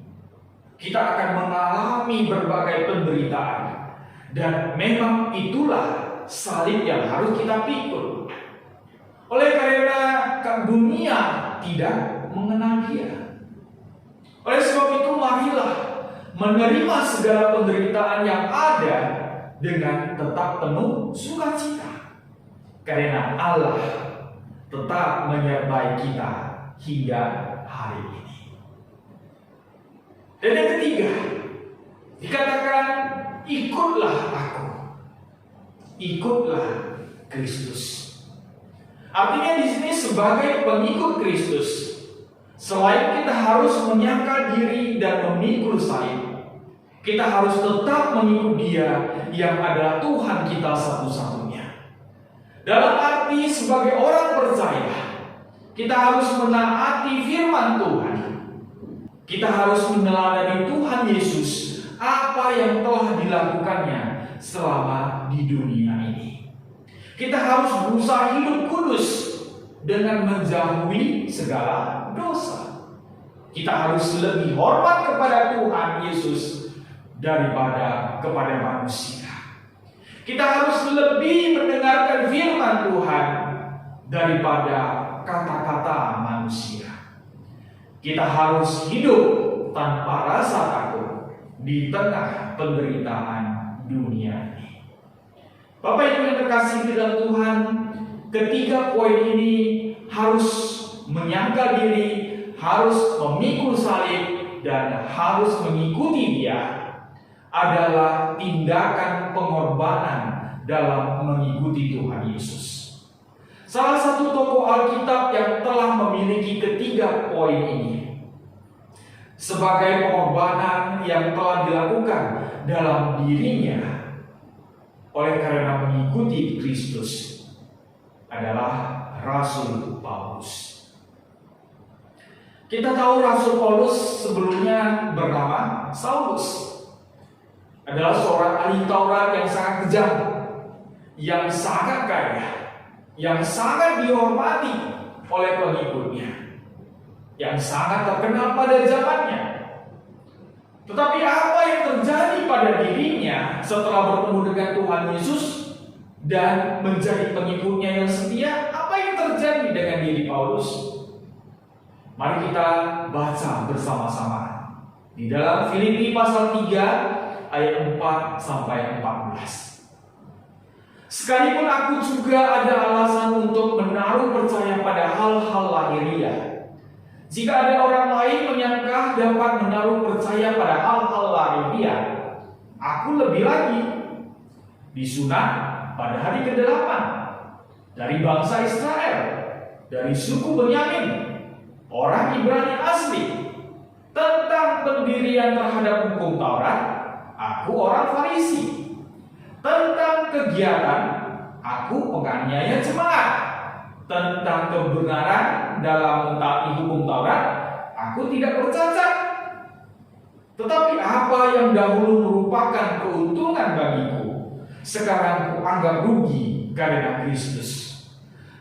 [SPEAKER 8] Kita akan mengalami berbagai penderitaan, dan memang itulah salib yang harus kita pikul. Oleh karena dunia tidak mengenal Dia. Oleh sebab itu marilah menerima segala penderitaan yang ada dengan tetap penuh sukacita. Karena Allah tetap menyertai kita hingga hari ini. Dan yang ketiga, dikatakan ikutlah aku. Ikutlah Kristus. Artinya di sini sebagai pengikut Kristus, selain kita harus menyangkal diri dan memikul salib, kita harus tetap mengikut Dia yang adalah Tuhan kita satu-satunya. Dalam arti sebagai orang percaya, kita harus menaati firman Tuhan. Kita harus meneladani Tuhan Yesus, apa yang telah dilakukannya selama di dunia ini. Kita harus berusaha hidup kudus dengan menjauhi segala dosa. Kita harus lebih hormat kepada Tuhan Yesus daripada kepada manusia. Kita harus lebih mendengarkan firman Tuhan daripada kata-kata manusia. Kita harus hidup tanpa rasa takut di tengah penderitaan dunia ini. Bapak Ibu yang terkasih di dalam Tuhan, ketiga poin ini harus menyangkal diri, harus memikul salib, dan harus mengikuti Dia adalah tindakan pengorbanan dalam mengikuti Tuhan Yesus. Salah satu tokoh Alkitab yang telah memiliki ketiga poin ini sebagai pengorbanan yang telah dilakukan dalam dirinya oleh karena mengikuti Kristus adalah Rasul Paulus. Kita tahu Rasul Paulus sebelumnya bernama Saulus. Adalah seorang ahli Taurat yang sangat kejam, yang sangat kaya, yang sangat dihormati oleh pengikutnya, yang sangat terkenal pada zamannya. Tetapi apa yang terjadi pada dirinya setelah bertemu dengan Tuhan Yesus dan menjadi pengikutnya yang setia? Apa yang terjadi dengan diri Paulus? Mari kita baca bersama-sama di dalam Filipi pasal 3 ayat 4 sampai 14. Sekalipun aku juga ada alasan untuk menaruh percaya pada hal-hal lahiriah, jika ada orang lain menyangka dapat menaruh percaya pada hal-hal lahiriah, aku lebih lagi. Disunat pada hari ke-8 dari bangsa Israel, dari suku Benyamin, orang Ibrani asli. Tentang pendirian terhadap hukum Taurat, aku orang Farisi. Tentang kegiatan, aku penganiaya jemaat. Tentang kebenaran dalam mentaati hukum Taurat, aku tidak bercacat. Tetapi apa yang dahulu merupakan keuntungan bagiku, sekarang kuanggap rugi karena Kristus.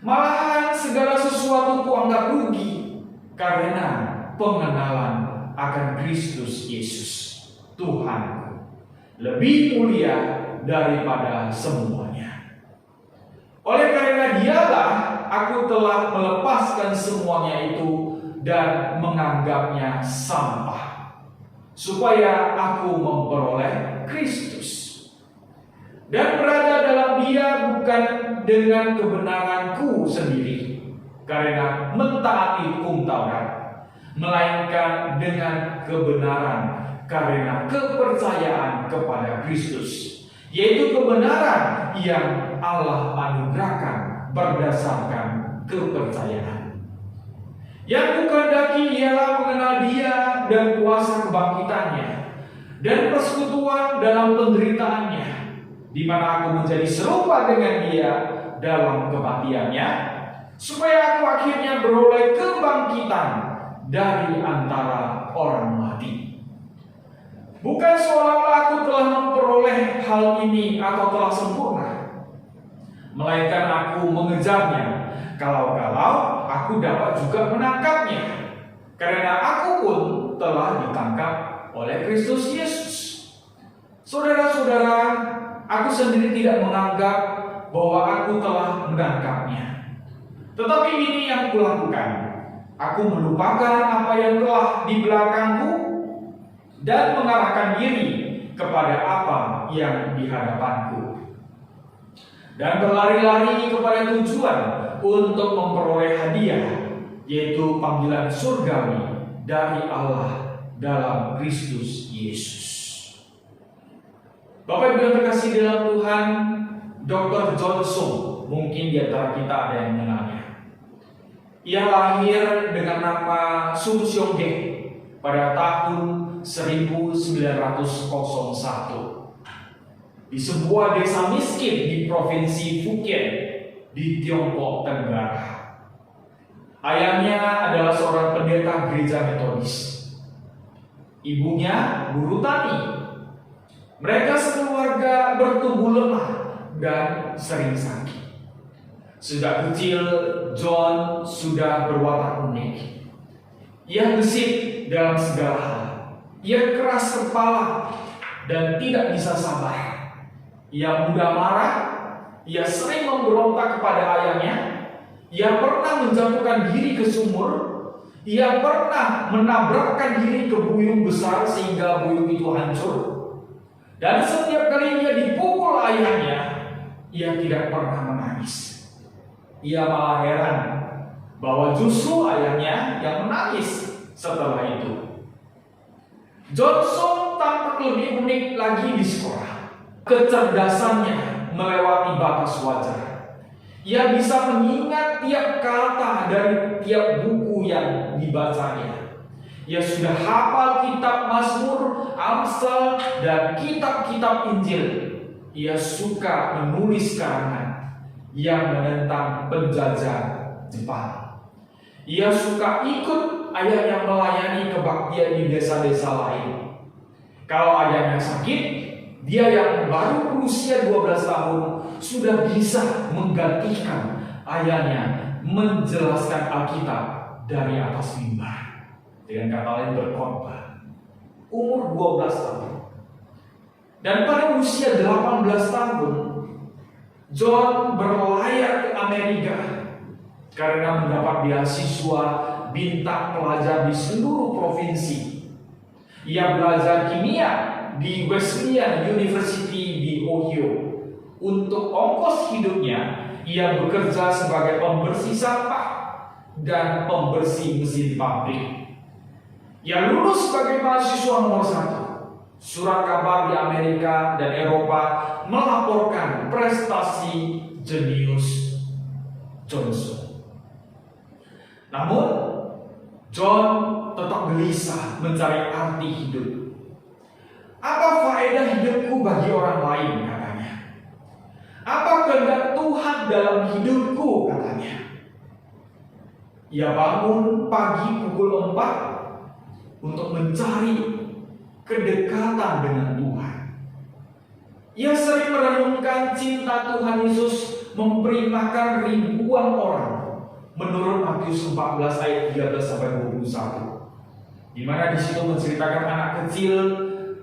[SPEAKER 8] Malahan segala sesuatu kuanggap rugi karena pengenalan akan Kristus Yesus, Tuhanku, lebih mulia daripada semuanya. Oleh karena dialah aku telah melepaskan semuanya itu dan menganggapnya sampah, supaya aku memperoleh Kristus dan berada dalam Dia bukan dengan kebenaranku sendiri karena mentaati hukum Taurat, melainkan dengan kebenaran karena kepercayaan kepada Kristus, yaitu kebenaran yang Allah anugerahkan berdasarkan kepercayaan. Yang kukandaki ialah mengenal Dia dan kuasa kebangkitannya dan persekutuan dalam penderitaannya, di mana aku menjadi serupa dengan Dia dalam kematiannya, supaya aku akhirnya beroleh kebangkitan dari antara orang mati. Bukan seolah-olah aku telah memperoleh hal ini atau telah sempurna, melainkan aku mengejarnya, kalau-kalau aku dapat juga menangkapnya, karena aku pun telah ditangkap oleh Kristus Yesus. Saudara-saudara, aku sendiri tidak menganggap bahwa aku telah menangkapnya, tetapi ini yang kulakukan: aku melupakan apa yang telah di belakangku dan mengarahkan diri kepada apa yang di hadapanku, dan berlari-lari kepada tujuan untuk memperoleh hadiah, yaitu panggilan surgawi dari Allah dalam Kristus Yesus. Bapak Ibu yang terkasih dalam Tuhan, Dr. John Sung, mungkin di antara kita ada yang mengenalnya. Ia lahir dengan nama Sung Siong Ge pada tahun 1901 di sebuah desa miskin di provinsi Fujian di Tiongkok Tenggara. Ayahnya adalah seorang pendeta gereja Metodis, ibunya guru tani. Mereka sekeluarga bertumbuh lemah dan sering sakit. Sejak kecil, John sudah berwatak unik. Ia gesit dalam segala hal. Ia keras kepala dan tidak bisa sabar. Ia mudah marah. Ia sering memberontak kepada ayahnya. Ia pernah menjatuhkan diri ke sumur. Ia pernah menabrakkan diri ke buyung besar sehingga buyung itu hancur. Dan setiap kali ia dipukul ayahnya, ia tidak pernah menangis. Ia malah heran bahwa justru ayahnya yang menangis setelah itu. John Sung tampak lebih unik lagi di sekolah. Kecerdasannya melewati batas wajar. Ia bisa mengingat tiap kata dari tiap buku yang dibacanya. Ia sudah hafal kitab Mazmur, Amsal, dan kitab-kitab Injil. Ia suka menulis karangan yang menentang penjajah Jepang. Ia suka ikut ayahnya melayani kebaktian di desa-desa lain. Kalau ayahnya sakit, dia yang baru berusia 12 tahun sudah bisa menggantikan ayahnya menjelaskan Alkitab dari atas mimbar. Dengan kata lain berkhotbah. Umur 12 tahun. Dan pada usia 18 tahun, John berlayar ke Amerika karena mendapat beasiswa bintang pelajar di seluruh provinsi. Ia belajar kimia di Wesleyan University di Ohio. Untuk ongkos hidupnya, ia bekerja sebagai pembersih sampah dan pembersih mesin pabrik. Ia lulus sebagai mahasiswa nomor 1. Surat kabar di Amerika dan Eropa melaporkan prestasi jenius Johnson. Namun, John tetap gelisah mencari arti hidup. Apa faedah hidupku bagi orang lain, katanya. Apa kehendak Tuhan dalam hidupku, katanya. Ia bangun pagi pukul 4 untuk mencari kedekatan dengan Tuhan. Ia sering merenungkan cinta Tuhan Yesus memberi makan ribuan orang menurut Matius 14 ayat 13 sampai 21. Di mana di situ menceritakan anak kecil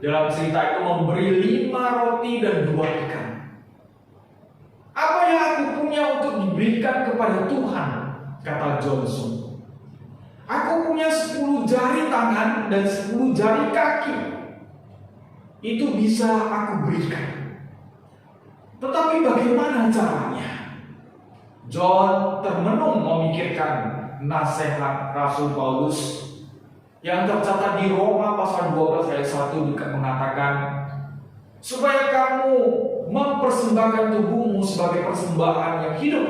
[SPEAKER 8] dalam cerita itu memberi 5 roti dan 2 ikan. Apa yang aku punya untuk diberikan kepada Tuhan, kata Johnson. Aku punya 10 jari tangan dan 10 jari kaki. Itu bisa aku berikan. Tetapi bagaimana caranya? John termenung memikirkan nasihat Rasul Paulus yang tercatat di Roma pasal 12 ayat 1 juga mengatakan, supaya kamu mempersembahkan tubuhmu sebagai persembahan yang hidup,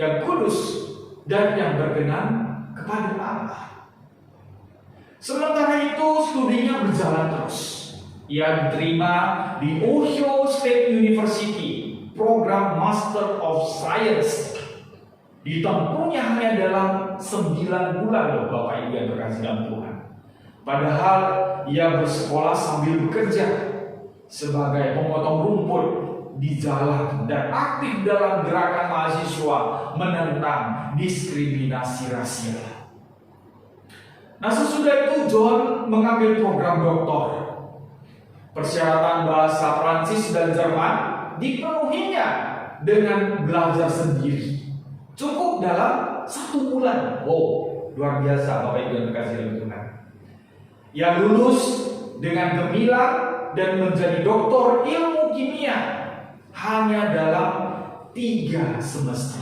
[SPEAKER 8] yang kudus, dan yang berkenan kepada Allah. Sementara itu studinya berjalan terus. Ia diterima di Ohio State University, program Master of Science. Ditempuhnya hanya dalam 9 bulan loh Bapak Ibu yang terkasih dalam Tuhan. Padahal ia bersekolah sambil bekerja sebagai pemotong rumput di jalan dan aktif dalam gerakan mahasiswa menentang diskriminasi rasial. Nah, sesudah itu John mengambil program doktor. Persyaratan bahasa Prancis dan Jerman dipenuhinya dengan belajar sendiri. Cukup dalam 1 bulan. Oh, luar biasa Bapak Ibu yang terkasih dalam Tuhan. Ia lulus dengan gemilang dan menjadi doktor ilmu kimia hanya dalam 3 semester.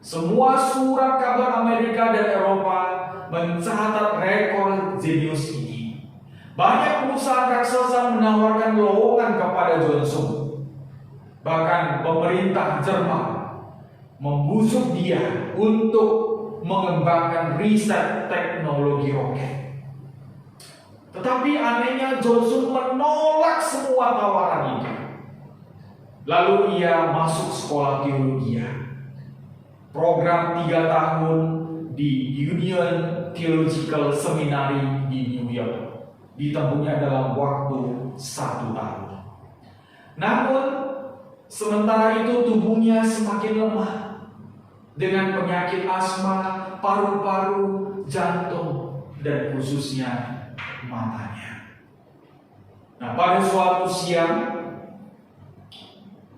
[SPEAKER 8] Semua surat kabar Amerika dan Eropa mencatat rekor jenius ini. Banyak perusahaan raksasa menawarkan lowongan kepada Johnson. Bahkan pemerintah Jerman membujuk dia untuk mengembangkan riset teknologi roket. Tetapi anehnya Johnson menolak semua tawaran itu. Lalu ia masuk sekolah teologi. Program 3 tahun di Union Theological Seminary di New York. Ditempuhnya dalam waktu 1 tahun. Namun sementara itu tubuhnya semakin lemah dengan penyakit asma, paru-paru, jantung, dan khususnya matanya. Nah, pada suatu siang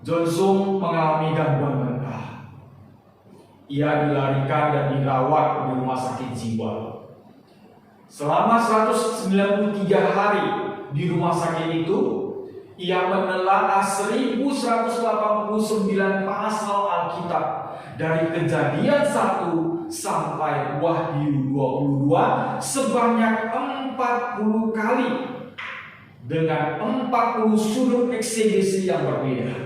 [SPEAKER 8] Johnson mengalami gangguan mental. Ia dilarikan dan dirawat di rumah sakit jiwa. Selama 193 hari di rumah sakit itu, ia menelaah 1189 pasal Alkitab dari Kejadian 1 sampai Wahyu 22 sebanyak 40 kali dengan 40 sudut eksegesi yang berbeda.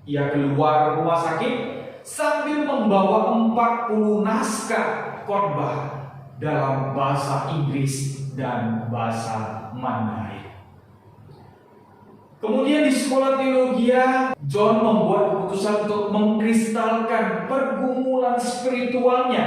[SPEAKER 8] Ia keluar rumah sakit sambil membawa 40 naskah khotbah dalam bahasa Inggris dan bahasa Mandarin. Kemudian di sekolah teologi, John membuat keputusan untuk mengkristalkan pergumulan spiritualnya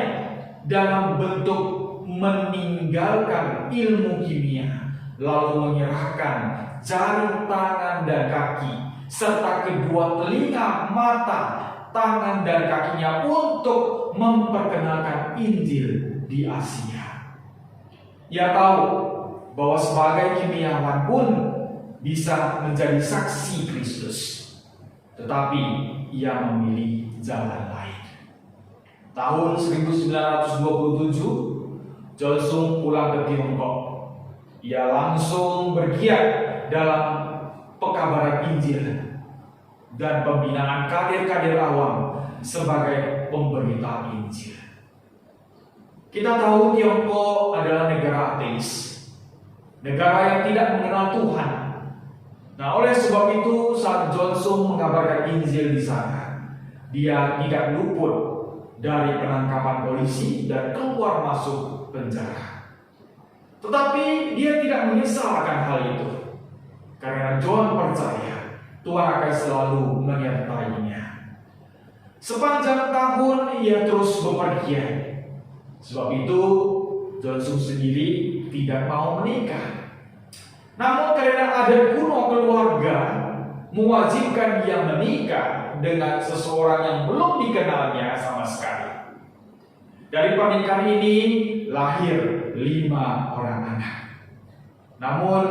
[SPEAKER 8] dalam bentuk meninggalkan ilmu kimia, lalu menyerahkan jari tangan dan kaki serta kedua telinga, mata, tangan dan kakinya untuk memperkenalkan Injil di Asia. Ia tahu bahwa sebagai kimiawan pun bisa menjadi saksi Kristus, tetapi ia memilih jalan lain. Tahun 1927, Johnson pulang ke Tiongkok. Ia langsung bergiat dalam pekabaran Injil dan pembinaan kader-kader awam sebagai pemberita Injil. Kita tahu Tiongkok adalah negara ateis, negara yang tidak mengenal Tuhan. Nah, oleh sebab itu saat Johnson mengabarkan Injil di sana, dia tidak luput dari penangkapan polisi dan keluar masuk penjara. Tetapi dia tidak menyesal akan hal itu, karena John percaya Tuhan akan selalu menyertainya. Sepanjang tahun ia terus bepergian. Sebab itu Johnson sendiri tidak mau menikah. Namun karena adat kuno keluarga mewajibkan dia menikah dengan seseorang yang belum dikenalnya sama sekali. Dari pernikahan ini lahir 5 orang anak. Namun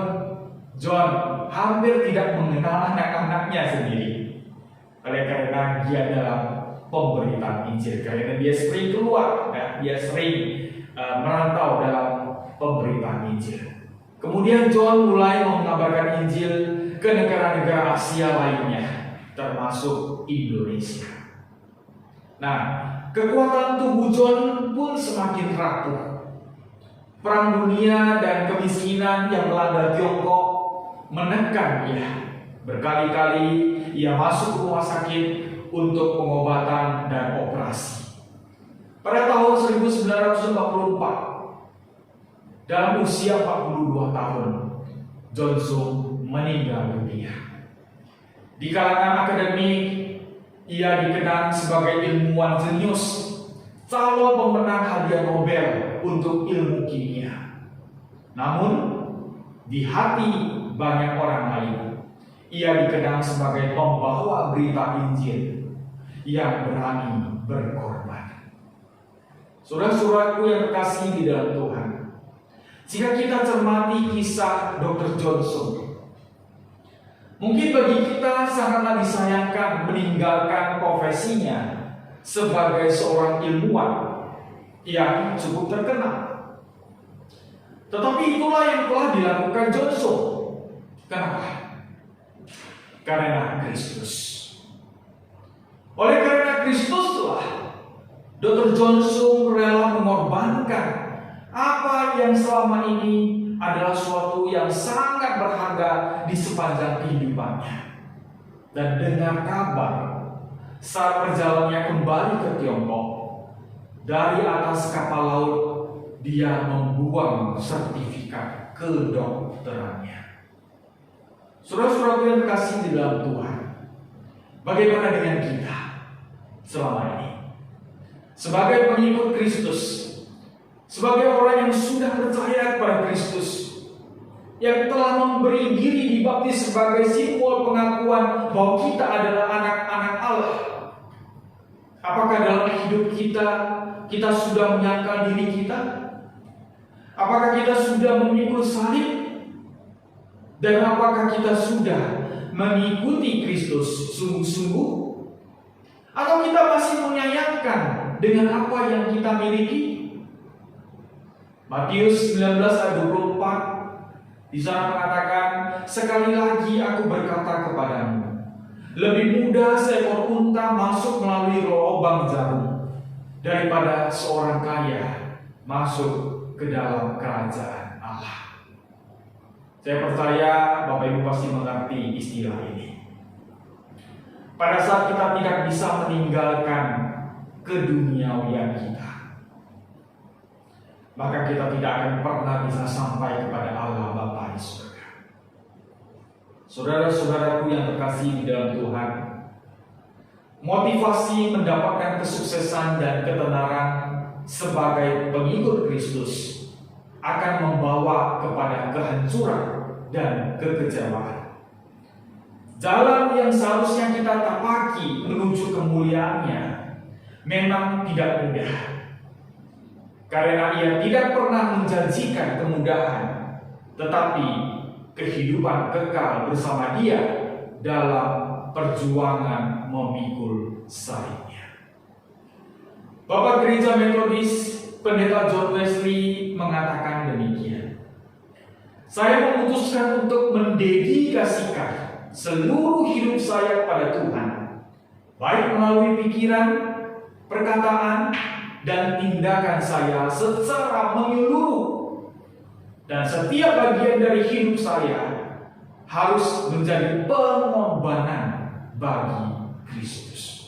[SPEAKER 8] John hampir tidak mengenal anak-anaknya sendiri. oleh karena dia dalam pemberitaan Injil, karena dia sering keluar, dia sering merantau dalam pemberitaan Injil. Kemudian John mulai mengabarkan Injil ke negara-negara Asia lainnya, termasuk Indonesia. Nah, kekuatan tubuh John pun semakin rapuh. Perang dunia dan kemiskinan yang melanda Tiongkok menekan dia. Berkali-kali ia masuk rumah sakit untuk pengobatan dan operasi. Pada tahun 1944, dalam usia 42 tahun, John Sung meninggal dunia. Di kalangan akademik, ia dikenang sebagai ilmuwan jenius, calon pemenang hadiah Nobel untuk ilmu kimia. Namun, di hati banyak orang lain, ia dikenang sebagai pembawa berita Injil yang berani berkorban. Saudara-saudaraku yang terkasih di dalam Tuhan, jika kita cermati kisah Dr. John Sung, mungkin bagi kita sangatlah disayangkan meninggalkan profesinya sebagai seorang ilmuwan yang cukup terkenal. Tetapi itulah yang telah dilakukan John Sung. Kenapa? Karena Kristus. Oleh karena Kristuslah Dr. John Sung rela mengorbankan apa yang selama ini adalah suatu yang sangat berharga di sepanjang kehidupannya. Dan dengar kabar saat perjalanannya kembali ke Tiongkok, dari atas kapal laut dia membuang sertifikat kedokterannya. Saudara-saudaraku yang terkasih di dalam Tuhan, bagaimana dengan kita selama ini? Sebagai pengikut Kristus, sebagai orang yang sudah percaya kepada Kristus, yang telah memberi diri dibaptis sebagai simbol pengakuan bahwa kita adalah anak-anak Allah. Apakah dalam hidup kita sudah menyangkal diri kita? Apakah kita sudah memikul salib? Dan apakah kita sudah mengikuti Kristus sungguh-sungguh? Atau kita masih menyayangkan dengan apa yang kita miliki? Matius 19 ayat 24 di sana mengatakan, sekali lagi aku berkata kepadamu, lebih mudah seekor unta masuk melalui lubang jarum daripada seorang kaya masuk ke dalam kerajaan Allah. Saya percaya Bapak Ibu pasti mengerti istilah ini. Pada saat kita tidak bisa meninggalkan keduniawian kita, maka kita tidak akan pernah bisa sampai kepada Allah Bapa di surga. Saudara-saudaraku yang terkasih di dalam Tuhan, motivasi mendapatkan kesuksesan dan ketenaran sebagai pengikut Kristus akan membawa kepada kehancuran dan kekecewaan. Jalan yang seharusnya kita tapaki menuju kemuliaannya memang tidak mudah, karena ia tidak pernah menjanjikan kemudahan, tetapi kehidupan kekal bersama dia dalam perjuangan memikul salibnya. Bapak Gereja Metodis Pendeta John Wesley mengatakan demikian. Saya memutuskan untuk mendedikasikan seluruh hidup saya pada Tuhan, baik melalui pikiran, perkataan, dan tindakan saya secara menyeluruh. Dan setiap bagian dari hidup saya harus menjadi pengorbanan bagi Kristus.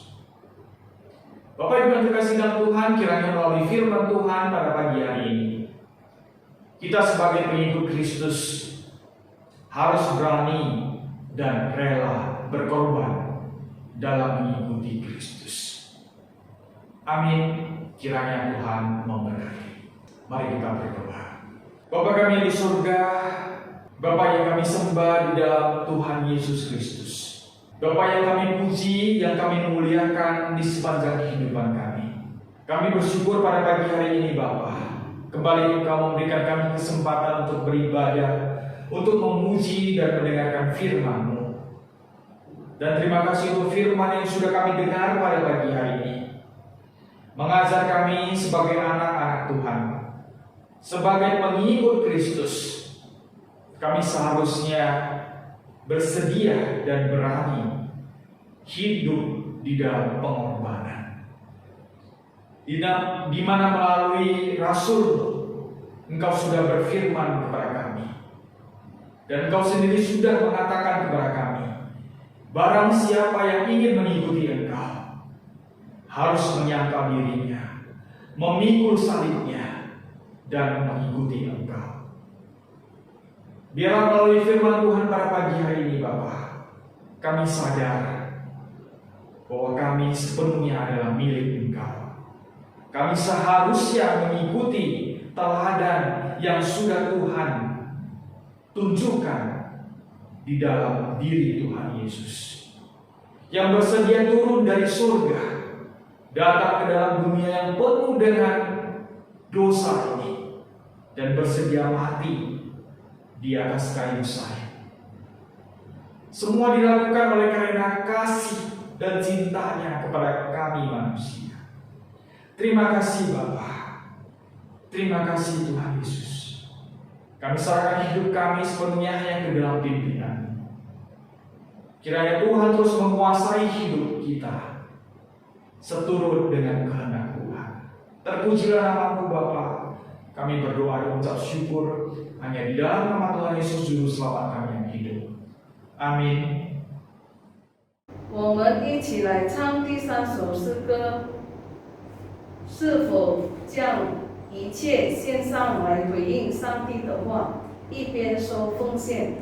[SPEAKER 8] Bapak Ibu yang terkasih dalam Tuhan, kiranya melalui firman Tuhan pada pagi hari ini, kita sebagai pengikut Kristus harus berani dan rela berkorban dalam mengikuti Kristus. Amin. Kiranya Tuhan memberkati. Mari kita berdoa. Bapa kami di surga, Bapa yang kami sembah di dalam Tuhan Yesus Kristus, Bapa yang kami puji, yang kami muliakan di sepanjang kehidupan kami. Kami bersyukur pada pagi hari ini Bapa, kembali Engkau memberikan kami kesempatan untuk beribadah, untuk memuji dan mendengarkan firman-Mu. Dan terima kasih untuk firman yang sudah kami dengar pada pagi hari ini. Mengajar kami sebagai anak-anak Tuhan, sebagai pengikut Kristus, kami seharusnya bersedia dan berani hidup di dalam pengorbanan. Di mana melalui Rasul Engkau sudah berfirman kepada kami, dan Engkau sendiri sudah mengatakan kepada kami, barang siapa yang ingin mengikuti Engkau harus menyangkal dirinya, memikul salibnya, dan mengikuti Engkau. Biarlah melalui firman Tuhan pada pagi hari ini Bapa, kami sadar bahwa kami sepenuhnya adalah milik Engkau. Kami seharusnya mengikuti teladan yang sudah Tuhan tunjukkan di dalam diri Tuhan Yesus, yang bersedia turun dari surga, datang ke dalam dunia yang penuh dengan dosa ini, dan bersedia mati di atas kayu salib. Semua dilakukan oleh karena kasih dan cintanya kepada kami manusia. Terima kasih Bapa. Terima kasih Tuhan Yesus. Kami serahkan hidup kami sepenuhnya hanya ke dalam pimpinan. Kiranya Tuhan terus menguasai hidup kita seturut dengan kehendak Tuhan. Terpujilah nama-Mu Bapa. Kami berdoa dan mengucap syukur hanya di dalam nama Tuhan Yesus Juru Selamat kami yang hidup. Amin.
[SPEAKER 4] 我们一起来唱第3首诗歌，是否将一切献上来回应上帝的话，一边收奉献。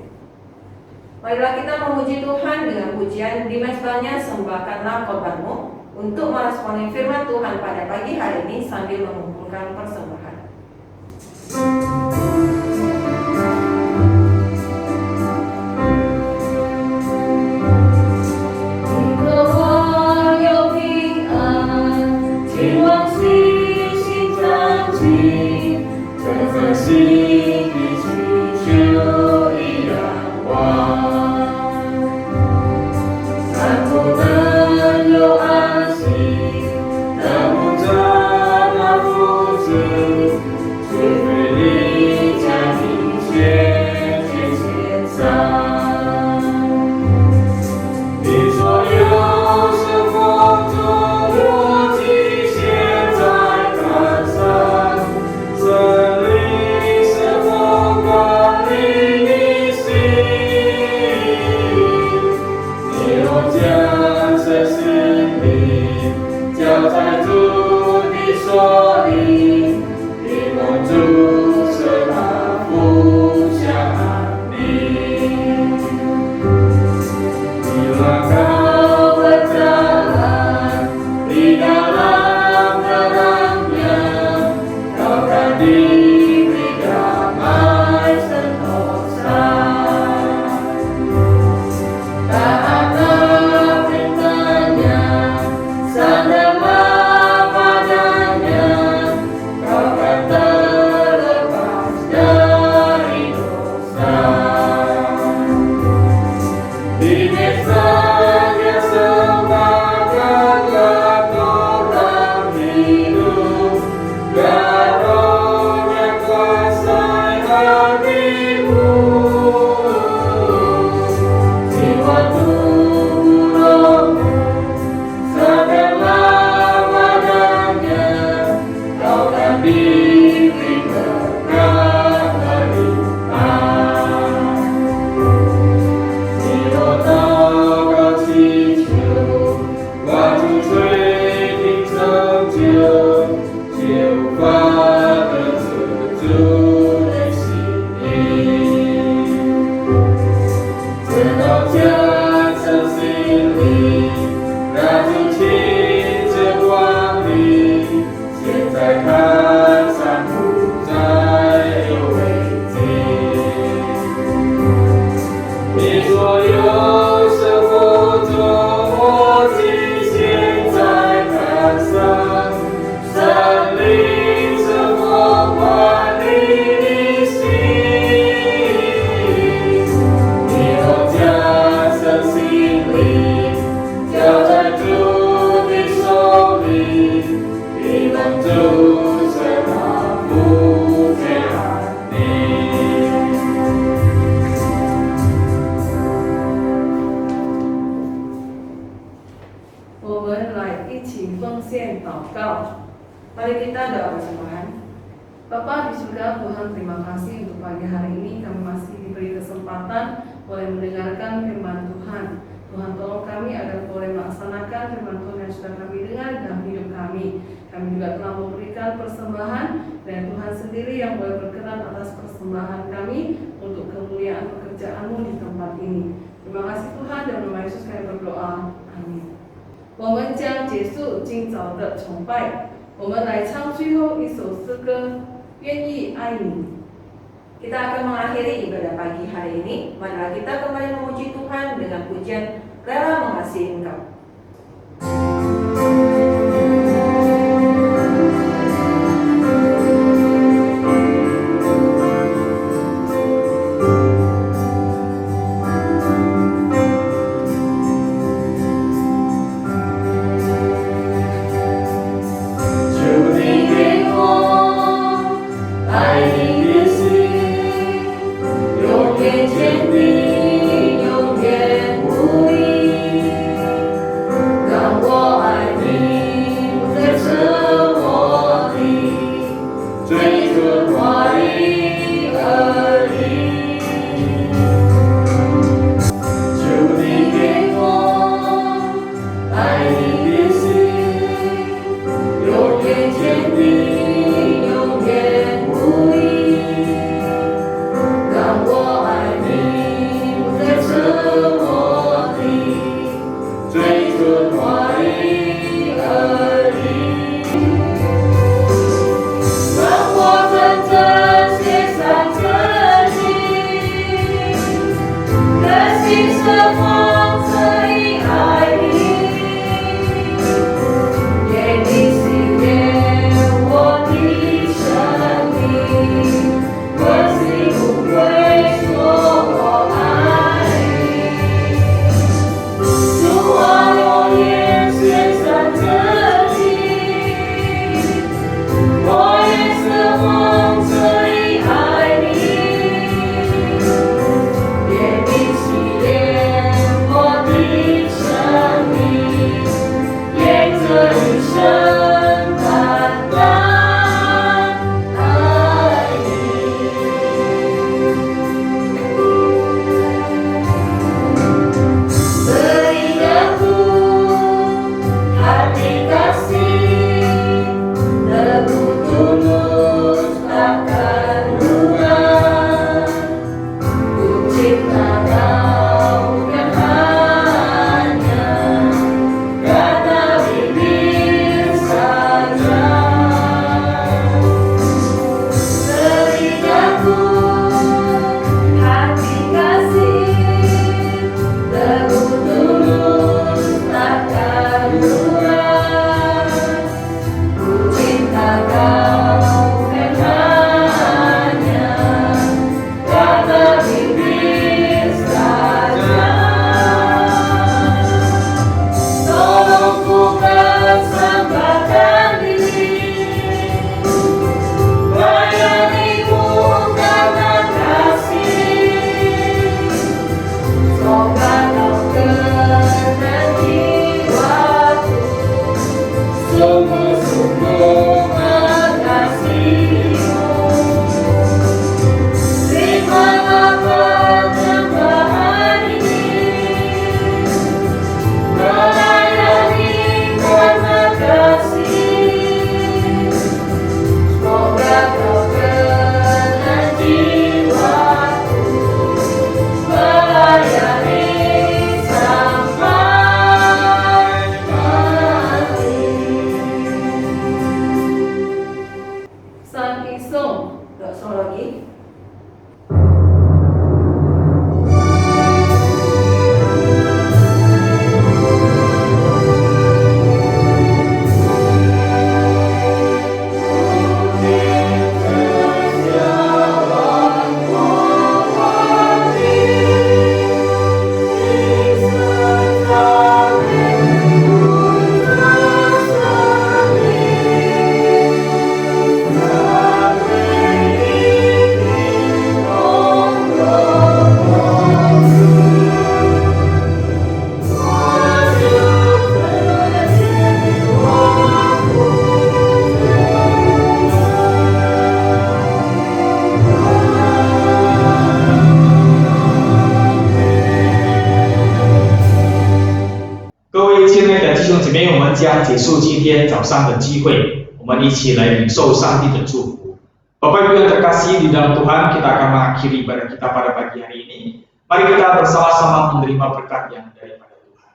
[SPEAKER 5] Marilah kita memuji Tuhan dengan pujian di mezbahnya sembahkanlah korbanmu untuk meresponi firman Tuhan pada pagi hari ini sambil mengumpulkan persembahan.
[SPEAKER 2] Taatlah firman-Nya, sadar
[SPEAKER 4] 我们来一起奉献祷告。
[SPEAKER 5] Mari kita doa persembahan.
[SPEAKER 4] Bapa di surga, Tuhan terima kasih untuk pagi hari ini kami masih diberi kesempatan boleh mendengarkan firman Tuhan. Tuhan tolong kami agar boleh melaksanakan firman Tuhan yang sudah kami dengar dalam hidup kami. Kami juga telah memberikan persembahan dan Tuhan sendiri yang boleh berkenan atas persembahan kami untuk kemuliaan pekerjaan-Mu di tempat ini. Terima kasih Tuhan, dan nama Yesus kami berdoa. Amin. 我们将结束今早的崇拜。 我们来唱最后一首诗歌，愿意爱你。
[SPEAKER 5] Kita akan mengakhiri ibadah pagi hari ini. Marilah kita kembali memuji Tuhan dengan pujian Rela Mengasihi Engkau.
[SPEAKER 2] Yeah.
[SPEAKER 6] 各位亲爱的弟兄姊妹，我们将结束今天早上的聚会，我们一起来领受上帝的祝福。Bapak Ibu yang terkasih di dalam Tuhan, kita akan mengakhiri ibadah kita pada pagi hari ini. Mari kita bersama-sama menerima berkat yang daripada Tuhan。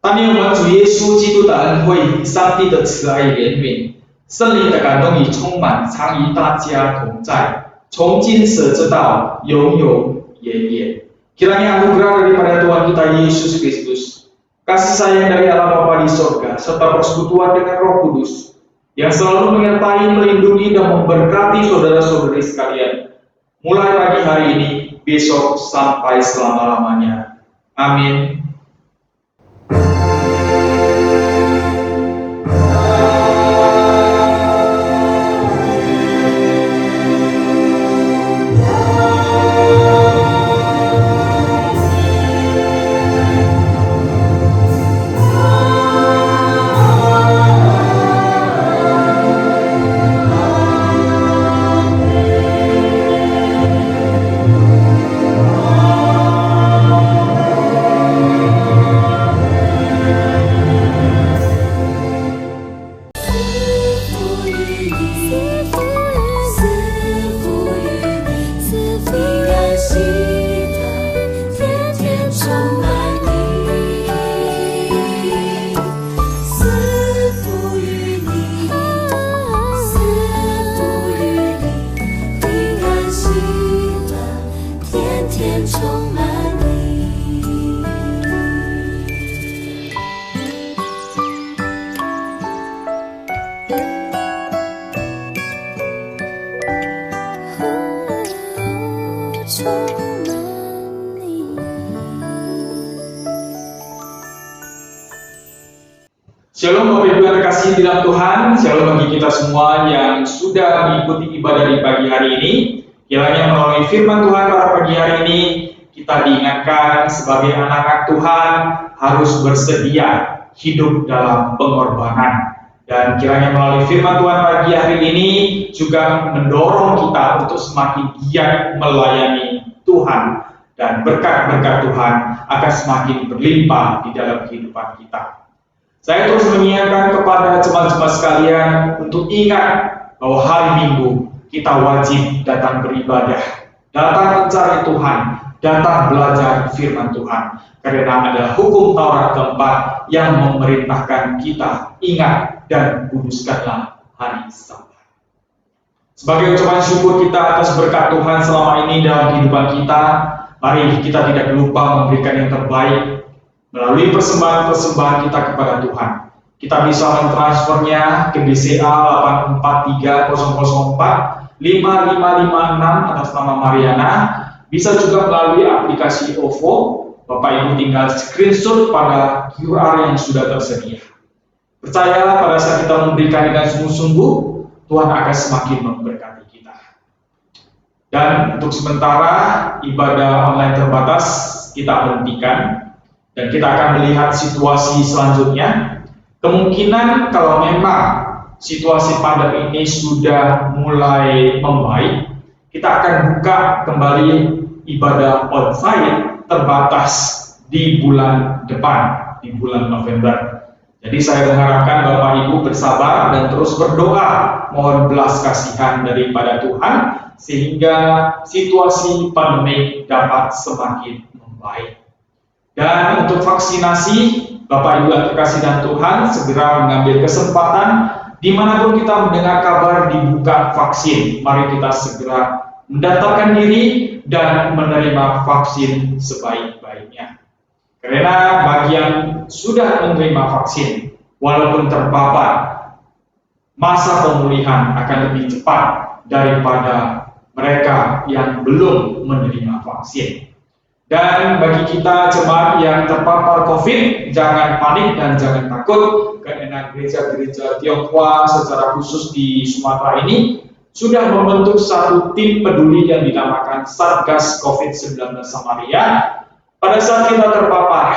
[SPEAKER 6] 但愿我们主耶稣基督的恩惠、上帝的慈爱怜悯、圣灵的感动与充满，常与大家同在，从今时直到永永远远。Kiranya anugerah daripada Tuhan kita Yesus Kristus, kasih sayang dari Allah Bapa di sorga, serta persekutuan dengan Roh Kudus yang selalu menyertai, melindungi, dan memberkati saudara-saudari sekalian, mulai pagi hari ini, besok, sampai selama-lamanya. Amin. Shalom Bapak Ibu yang terkasih di dalam Tuhan, shalom bagi kita semua yang sudah mengikuti ibadah di pagi hari ini. Kiranya melalui firman Tuhan pada pagi hari ini, kita diingatkan sebagai anak-anak Tuhan harus bersedia hidup dalam pengorbanan. Dan kiranya melalui firman Tuhan pagi hari ini juga mendorong kita untuk semakin giat melayani Tuhan. Dan berkat-berkat Tuhan akan semakin berlimpah di dalam kehidupan kita. Saya terus mengingatkan kepada jemaat-jemaat sekalian untuk ingat bahwa hari Minggu kita wajib datang beribadah, datang mencari Tuhan, datang belajar firman Tuhan. Karena adalah hukum Taurat keempat yang memerintahkan kita ingat dan kuduskanlah hari Sabat. Sebagai ucapan syukur kita atas berkat Tuhan selama ini dalam kehidupan kita, mari kita tidak lupa memberikan yang terbaik melalui persembahan-persembahan kita kepada Tuhan. Kita bisa mentransfernya ke BCA 84300455556 atas nama Mariana. Bisa juga melalui aplikasi OVO. Bapak Ibu tinggal screenshot pada QR yang sudah tersedia. Percaya pada saat kita memberikan dengan sungguh-sungguh, Tuhan akan semakin memberkati kita. Dan untuk sementara ibadah online terbatas kita hentikan. Dan kita akan melihat situasi selanjutnya. Kemungkinan kalau memang situasi pandemi ini sudah mulai membaik, kita akan buka kembali ibadah onsite terbatas di bulan depan, di bulan November. Jadi saya mengharapkan Bapak Ibu bersabar dan terus berdoa, mohon belas kasihan daripada Tuhan, sehingga situasi pandemi dapat semakin membaik. Dan untuk vaksinasi, Bapak Ibu yang terkasih dan Tuhan, segera mengambil kesempatan dimanapun kita mendengar kabar dibuka vaksin. Mari kita segera mendaftarkan diri dan menerima vaksin sebaik-baiknya. Karena bagi yang sudah menerima vaksin, walaupun terpapar, masa pemulihan akan lebih cepat daripada mereka yang belum menerima vaksin. Dan bagi kita jemaat yang terpapar COVID, jangan panik dan jangan takut, karena gereja-gereja Tionghoa secara khusus di Sumatera ini sudah membentuk satu tim peduli yang dinamakan Satgas COVID-19 Samaria. Pada saat kita terpapar,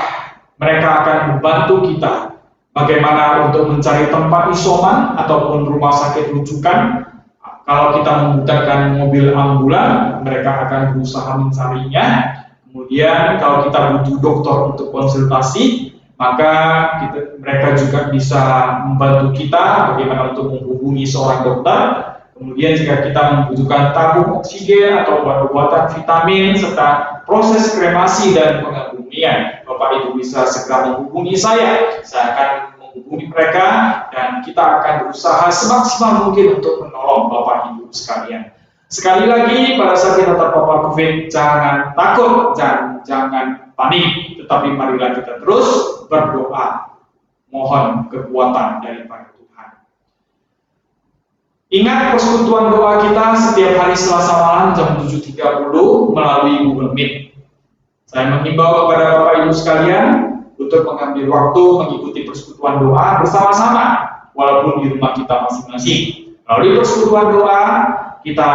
[SPEAKER 6] mereka akan membantu kita bagaimana untuk mencari tempat isoman ataupun rumah sakit rujukan. Kalau kita membutuhkan mobil ambulan, mereka akan berusaha mencarinya. Kemudian kalau kita butuh dokter untuk konsultasi, maka mereka juga bisa membantu kita bagaimana untuk menghubungi seorang dokter. Kemudian jika kita membutuhkan tabung oksigen atau obat-obatan vitamin serta proses kremasi dan pengebumian, Bapak Ibu bisa segera menghubungi saya. Saya akan menghubungi mereka dan kita akan berusaha semaksimal mungkin untuk menolong Bapak Ibu sekalian. Sekali lagi, pada saat kita terpapar COVID, jangan takut dan jangan panik, tetapi marilah kita terus berdoa, mohon kekuatan daripada Tuhan. Ingat persekutuan doa kita setiap hari Selasa malam jam 7.30 melalui Google Meet. Saya menghimbau kepada Bapak Ibu sekalian untuk mengambil waktu mengikuti persekutuan doa bersama-sama, walaupun di rumah kita masing-masing. Melalui persekutuan doa, kita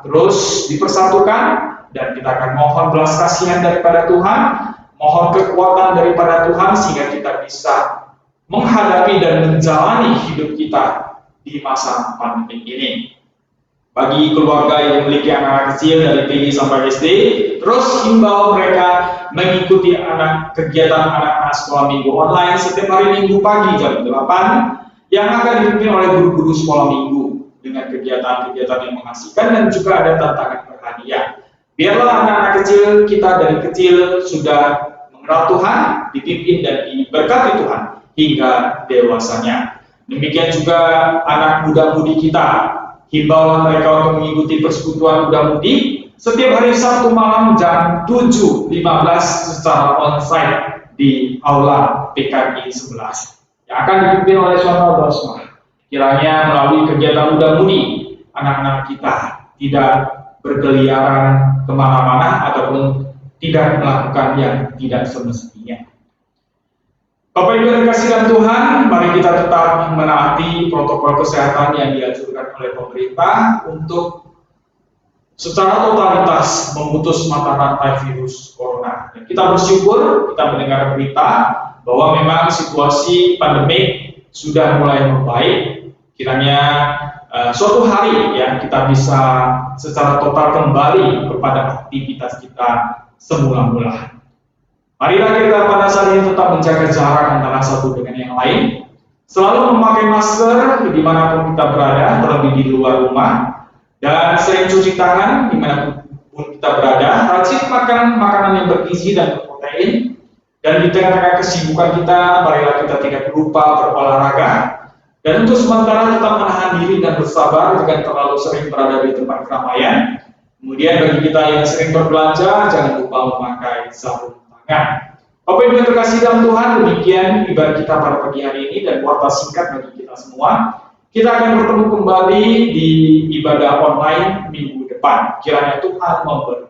[SPEAKER 6] terus dipersatukan dan kita akan mohon belas kasihan daripada Tuhan, mohon kekuatan daripada Tuhan sehingga kita bisa menghadapi dan menjalani hidup kita di masa pandemi ini. Bagi keluarga yang memiliki anak kecil dari TK sampai SD, terus himbau mereka mengikuti kegiatan anak-anak sekolah minggu online setiap hari Minggu pagi jam 8 yang akan dipimpin oleh guru-guru sekolah minggu dengan kegiatan-kegiatan yang mengasihkan dan juga ada tantangan berhadiah. Biarlah anak-anak kecil kita dari kecil sudah mengenal Tuhan, dipimpin dan diberkati Tuhan hingga dewasanya. Demikian juga anak muda-mudi kita, himbaulah mereka untuk mengikuti persekutuan muda-mudi setiap hari Sabtu malam jam 7.15 secara onsite di Aula PKI 11 yang akan dipimpin oleh Saudara Basma. Kiranya melalui kegiatan muda-mudi, anak-anak kita tidak berkeliaran kemana-mana ataupun tidak melakukan yang tidak semestinya. Bapak Ibu yang dikasih dalam Tuhan, mari kita tetap menaati protokol kesehatan yang dianjurkan oleh pemerintah untuk secara totalitas memutus mata rantai virus corona. Dan kita bersyukur kita mendengar berita bahwa memang situasi pandemi sudah mulai membaik. Kiranya suatu hari ya kita bisa secara total kembali kepada aktivitas kita semula-mula. Marilah kita pada saat ini tetap menjaga jarak antara satu dengan yang lain, selalu memakai masker dimanapun kita berada, terlebih di luar rumah, dan sering cuci tangan dimanapun kita berada, rajin makan makanan yang bergizi dan berprotein, dan di tengah-tengah kesibukan kita, marilah kita tidak lupa berolahraga, dan untuk sementara tetap menahan diri dan bersabar jika terlalu sering berada di tempat keramaian. Kemudian bagi kita yang sering berbelanja, jangan lupa memakai sarung tangan. Bapak Ibu yang terkasih dalam Tuhan, demikian ibadah kita pada pagi hari ini dan warta singkat bagi kita semua. Kita akan bertemu kembali di ibadah online minggu depan. Kiranya Tuhan memberkati.